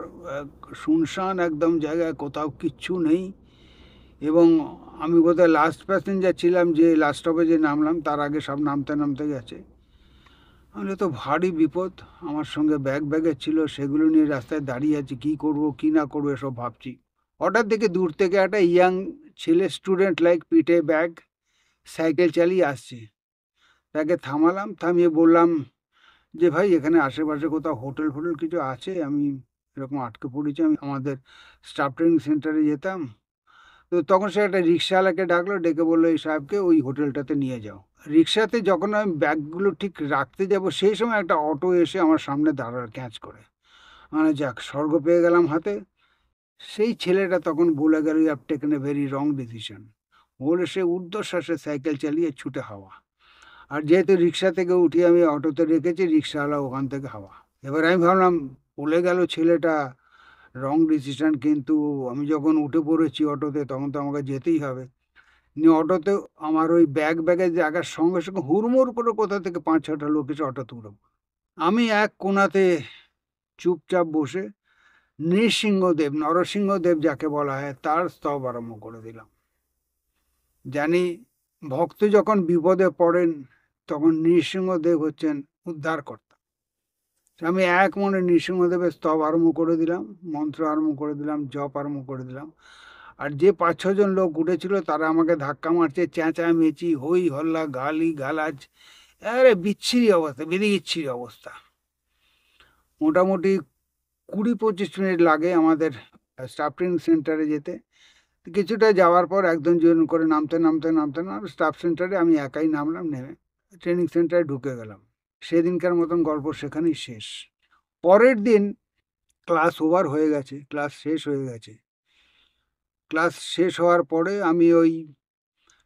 শুনশান একদম জায়গায়, কোথাও কিচ্ছু নেই। এবং আমি বোধহয় লাস্ট প্যাসেঞ্জার ছিলাম, যে লাস্ট স্টপেজে নামলাম, তার আগে সব নামতে নামতে গেছে। আমি তো ভারী বিপদ, আমার সঙ্গে ব্যাগের ছিল, সেগুলো নিয়ে রাস্তায় দাঁড়িয়ে আছি, কী করবো কী না করবো এসব ভাবছি। হঠাৎ দেখে দূর থেকে একটা ইয়াং ছেলে, স্টুডেন্ট লাইক, পিঠে ব্যাগ, সাইকেল চালিয়ে আসছে। তাকে থামালাম, থামিয়ে বললাম যে ভাই, এখানে আশেপাশে কোথাও হোটেল ফোটেল কিছু আছে? আমি এরকম আটকে পড়েছি, আমি আমাদের স্টাফ ট্রেনিং সেন্টারে যেতাম। তো তখন সে একটা রিক্সাওয়ালাকে ডাকলো, ডেকে বললো এই সাহেবকে ওই হোটেলটাতে নিয়ে যাও। রিক্সাতে যখন আমি ব্যাগগুলো ঠিক রাখতে যাব, সেই সময় একটা অটো এসে আমার সামনে দাঁড়ালো ক্যাচ করে। মানে যাক, স্বর্গ পেয়ে গেলাম হাতে। সেই ছেলেটা তখন বলে গেল, you have taken a very wrong decision, বলে সে ঊর্ধ্বশ্বাসে সাইকেল চালিয়ে ছুটে হাওয়া। আর যেহেতু রিক্সা থেকে উঠে আমি অটোতে রেখেছি, রিক্সাওয়ালা ওখান থেকে হাওয়া। এবার আমি ভাবলাম, বলে গেল ছেলেটা রং ডিসিশন, কিন্তু আমি যখন উঠে পড়েছি অটোতে, তখন তো আমাকে যেতেই হবে। নিয়ে অটোতে আমার ওই ব্যাগের জায়গার সঙ্গে সঙ্গে হুড়মুড় করে কোথা থেকে 5-6টা লোক এসে অটোতে উঠে পড়ল। আমি এক কোণাতে চুপচাপ বসে নৃসিংহদেব, নরসিংহদেব যাকে বলা হয়, তার স্তব আরম্ভ করে দিলাম। জানি ভক্ত যখন বিপদে পড়েন, তখন নৃসিংহদেব হচ্ছেন উদ্ধারকর্তা। আমি এক মনে নৃসিংহদেবের স্তব আরম্ভ করে দিলাম, মন্ত্র আরম্ভ করে দিলাম, জপ আরম্ভ করে দিলাম। আর যে 5-6 জন লোক উঠেছিল, তারা আমাকে ধাক্কা মারছে, চেঁচামেচি, হই হল্লা, গালি গালাজ, আরে বিচ্ছিরি অবস্থা, বিচ্ছিরি অবস্থা। মোটামুটি 20-25 মিনিট লাগে আমাদের স্টাফ ট্রেনিং সেন্টারে যেতে। কিছুটা যাওয়ার পর একজন জন করে নামতে স্টাফ সেন্টারে আমি একাই নামলাম, নেমে ট্রেনিং সেন্টারে ঢুকে গেলাম। সেদিনকার মতন গল্প সেখানেই শেষ। পরের দিন ক্লাস ওভার হয়ে গেছে, ক্লাস শেষ হয়ে গেছে। ক্লাস শেষ হওয়ার পরে আমি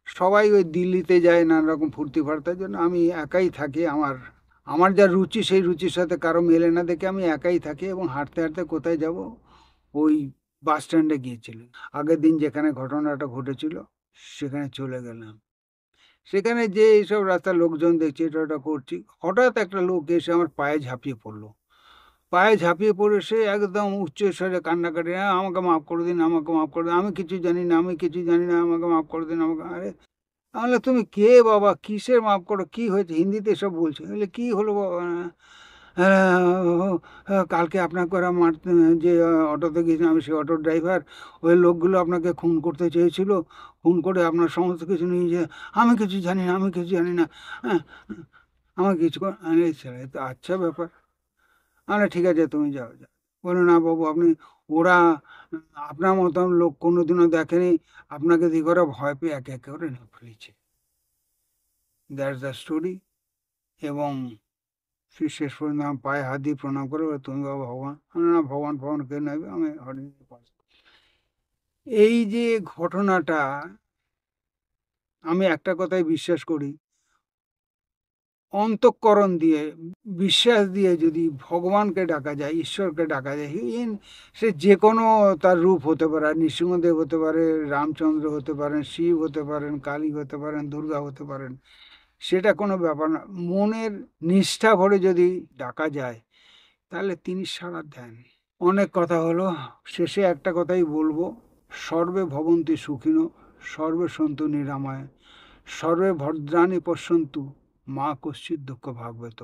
সবাই ওই দিল্লিতে যায় নানা রকম ফুর্তি ফার্তার জন্য, আমি একাই থাকি। আমার যা রুচি সেই রুচির সাথে কারো মেলে না দেখে আমি একাই থাকি, এবং হাঁটতে হাঁটতে কোথায় যাব, ওই বাস স্ট্যান্ডে গিয়েছিলাম। আগের দিন যেখানে ঘটনাটা ঘটেছিল সেখানে চলে গেলাম। সেখানে যে এইসব রাস্তার লোকজন দেখছি এটা ওটা করছি, হঠাৎ একটা লোক এসে আমার পায়ে ঝাঁপিয়ে পড়লো। পায়ে ঝাঁপিয়ে পড়ে সে একদম উচ্চ স্বরে কান্নাকাটি, হ্যাঁ আমাকে মাফ করে দিন, আমাকে মাফ করে দিন, আমি কিছু জানি না, আমাকে মাফ করে দিন, আমাকে। আরে আমি বললাম, তুমি কে বাবা, কিসের মাফ করো, কি হয়েছে? হিন্দিতে সব বলছে। বলে কি হলো বাবা? কালকে আপনাকে ওরা মারতে, যে অটোতে গিয়েছিলাম আমি, সেই অটোর ড্রাইভার, ওই লোকগুলো আপনাকে খুন করতে চেয়েছিল, খুন করে আপনার সমস্ত কিছু নিয়ে যে, আমি কিছু জানি না, হ্যাঁ আমাকে কিছু আরে ছেড়ে তো, আচ্ছা ব্যাপার। আরে ঠিক আছে, তুমি যাও যাও। বলো না বাবু, ওরা আপনার মতন লোক কোনোদিনও দেখেনি, আপনাকে দিয়ে করে ভয় পেয়ে একে একে করে নিয়ে ফেলেছে। That's the story. এবং শেষ পর্যন্ত আমার পায়ে হাত দিয়ে প্রণাম করে বলে, তুমি বাবা ভগবান। না ভগবান ভগবান কে নেবে, আমি হরিণ। এই যে ঘটনাটা, আমি একটা কথাই বিশ্বাস করি, অন্তঃকরণ দিয়ে, বিশ্বাস দিয়ে যদি ভগবানকে ডাকা যায়, ঈশ্বরকে ডাকা যায়, সে যে কোনো তার রূপ হতে পারে, নৃসিংহদেব হতে পারে, রামচন্দ্র হতে পারেন, শিব হতে পারেন, কালী হতে পারেন, দুর্গা হতে পারেন, সেটা কোনো ব্যাপার না। মনের নিষ্ঠা ভরে যদি ডাকা যায় তাহলে তিনি সাড়া দেন। অনেক কথা হলো, শেষে একটা কথাই বলবো, সর্বে ভবন্তি সুখিনো, সর্বে সন্তু নিরাময়, সর্বে ভদ্রাণি পশ্যন্তু, মা কশ্চিৎ দুঃখ ভাগবত।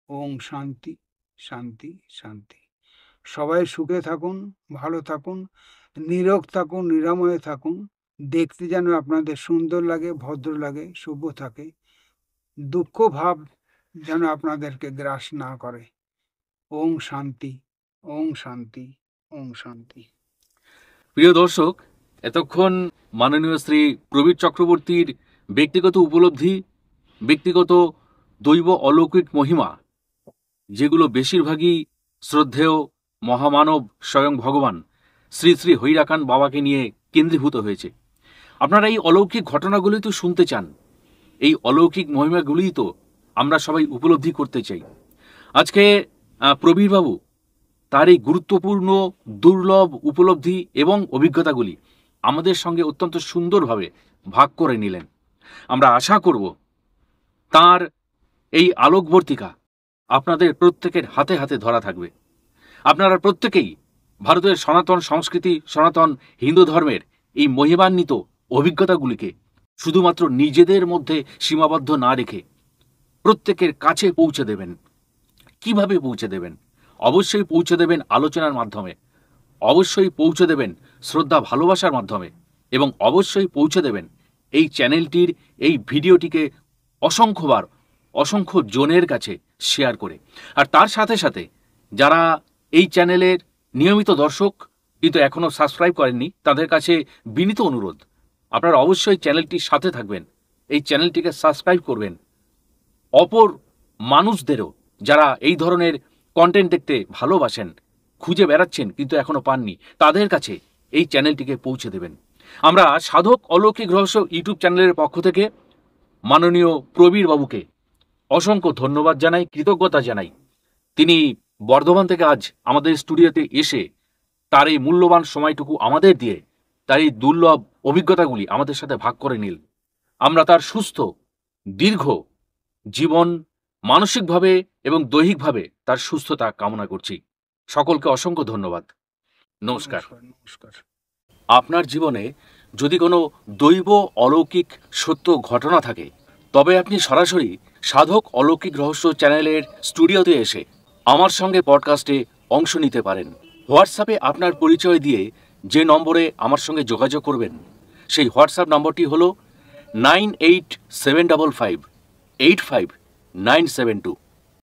ওম শান্তি শান্তি শান্তি। সবাই সুখে থাকুন, ভালো থাকুন, নীরোগ থাকুন, নিরাময়ে থাকুন। দেখতে যেন আপনাদের সুন্দর লাগে, ভদ্র লাগে, শুভ থাকে। দুঃখ ভাব যেন আপনাদেরকে গ্রাস না করে। ওম শান্তি, ওম শান্তি, ওম শান্তি। প্রিয় দর্শক, এতক্ষণ মাননীয় শ্রী প্রবীর চক্রবর্তীর ব্যক্তিগত উপলব্ধি, ব্যক্তিগত দৈব অলৌকিক মহিমা, যেগুলো বেশিরভাগই শ্রদ্ধেয় মহামানব স্বয়ং ভগবান শ্রী শ্রী হৈরাকান বাবাকে নিয়ে কেন্দ্রীভূত হয়েছে। আপনারা এই অলৌকিক ঘটনাগুলোই তো শুনতে চান, এই অলৌকিক মহিমাগুলিই তো আমরা সবাই উপলব্ধি করতে চাই। আজকে প্রবীরবাবু তার এই গুরুত্বপূর্ণ দুর্লভ উপলব্ধি এবং অভিজ্ঞতাগুলি আমাদের সঙ্গে অত্যন্ত সুন্দরভাবে ভাগ করে নিলেন। আমরা আশা করব তার এই আলোকবর্তিকা আপনাদের প্রত্যেকের হাতে হাতে ধরা থাকবে। আপনারা প্রত্যেকেই ভারতের সনাতন সংস্কৃতি, সনাতন হিন্দু ধর্মের এই মহিমান্বিত অভিজ্ঞতাগুলিকে শুধুমাত্র নিজেদের মধ্যে সীমাবদ্ধ না রেখে প্রত্যেকের কাছে পৌঁছে দেবেন। কিভাবে পৌঁছে দেবেন? অবশ্যই পৌঁছে দেবেন আলোচনার মাধ্যমে, অবশ্যই পৌঁছে দেবেন শ্রদ্ধা ভালোবাসার মাধ্যমে, এবং অবশ্যই পৌঁছে দেবেন এই চ্যানেলটির এই ভিডিওটিকে অসংখ্যবার, অসংখ্য জনের কাছে শেয়ার করে। আর তার সাথে সাথে যারা এই চ্যানেলের নিয়মিত দর্শক কিন্তু এখনও সাবস্ক্রাইব করেননি, তাদের কাছে বিনীত অনুরোধ, আপনারা অবশ্যই চ্যানেলটির সাথে থাকবেন, এই চ্যানেলটিকে সাবস্ক্রাইব করবেন। অপর মানুষদেরও যারা এই ধরনের কন্টেন্ট দেখতে ভালোবাসেন, খুঁজে বেড়াচ্ছেন কিন্তু এখনো পাননি, তাদের কাছে এই চ্যানেলটিকে পৌঁছে দেবেন। আমরা সাধক অলৌকিক রহস্য ইউটিউব চ্যানেলের পক্ষ থেকে মাননীয় প্রবীর বাবুকে অসংখ্য ধন্যবাদ জানাই, কৃতজ্ঞতা জানাই। তিনি বর্ধমান থেকে আজ আমাদের স্টুডিওতে এসে তার এই মূল্যবান সময়টুকু আমাদের দিয়ে তার এই দুর্লভ অভিজ্ঞতাগুলি আমাদের সাথে ভাগ করে নিল। আমরা তার সুস্থ দীর্ঘ জীবন, মানসিকভাবে এবং দৈহিকভাবে তার সুস্থতা কামনা করছি। সকলকে অসংখ্য ধন্যবাদ। নমস্কার। নমস্কার। আপনার জীবনে যদি কোনো দৈব অলৌকিক সত্য ঘটনা থাকে, তবে আপনি সরাসরি সাধক অলৌকিক রহস্য চ্যানেলের স্টুডিওতে এসে আমার সঙ্গে পডকাস্টে অংশ নিতে পারেন। হোয়াটসঅ্যাপে আপনার পরিচয় দিয়ে যে নম্বরে আমার সঙ্গে যোগাযোগ করবেন, সেই হোয়াটসঅ্যাপ নম্বরটি হল 9875585972।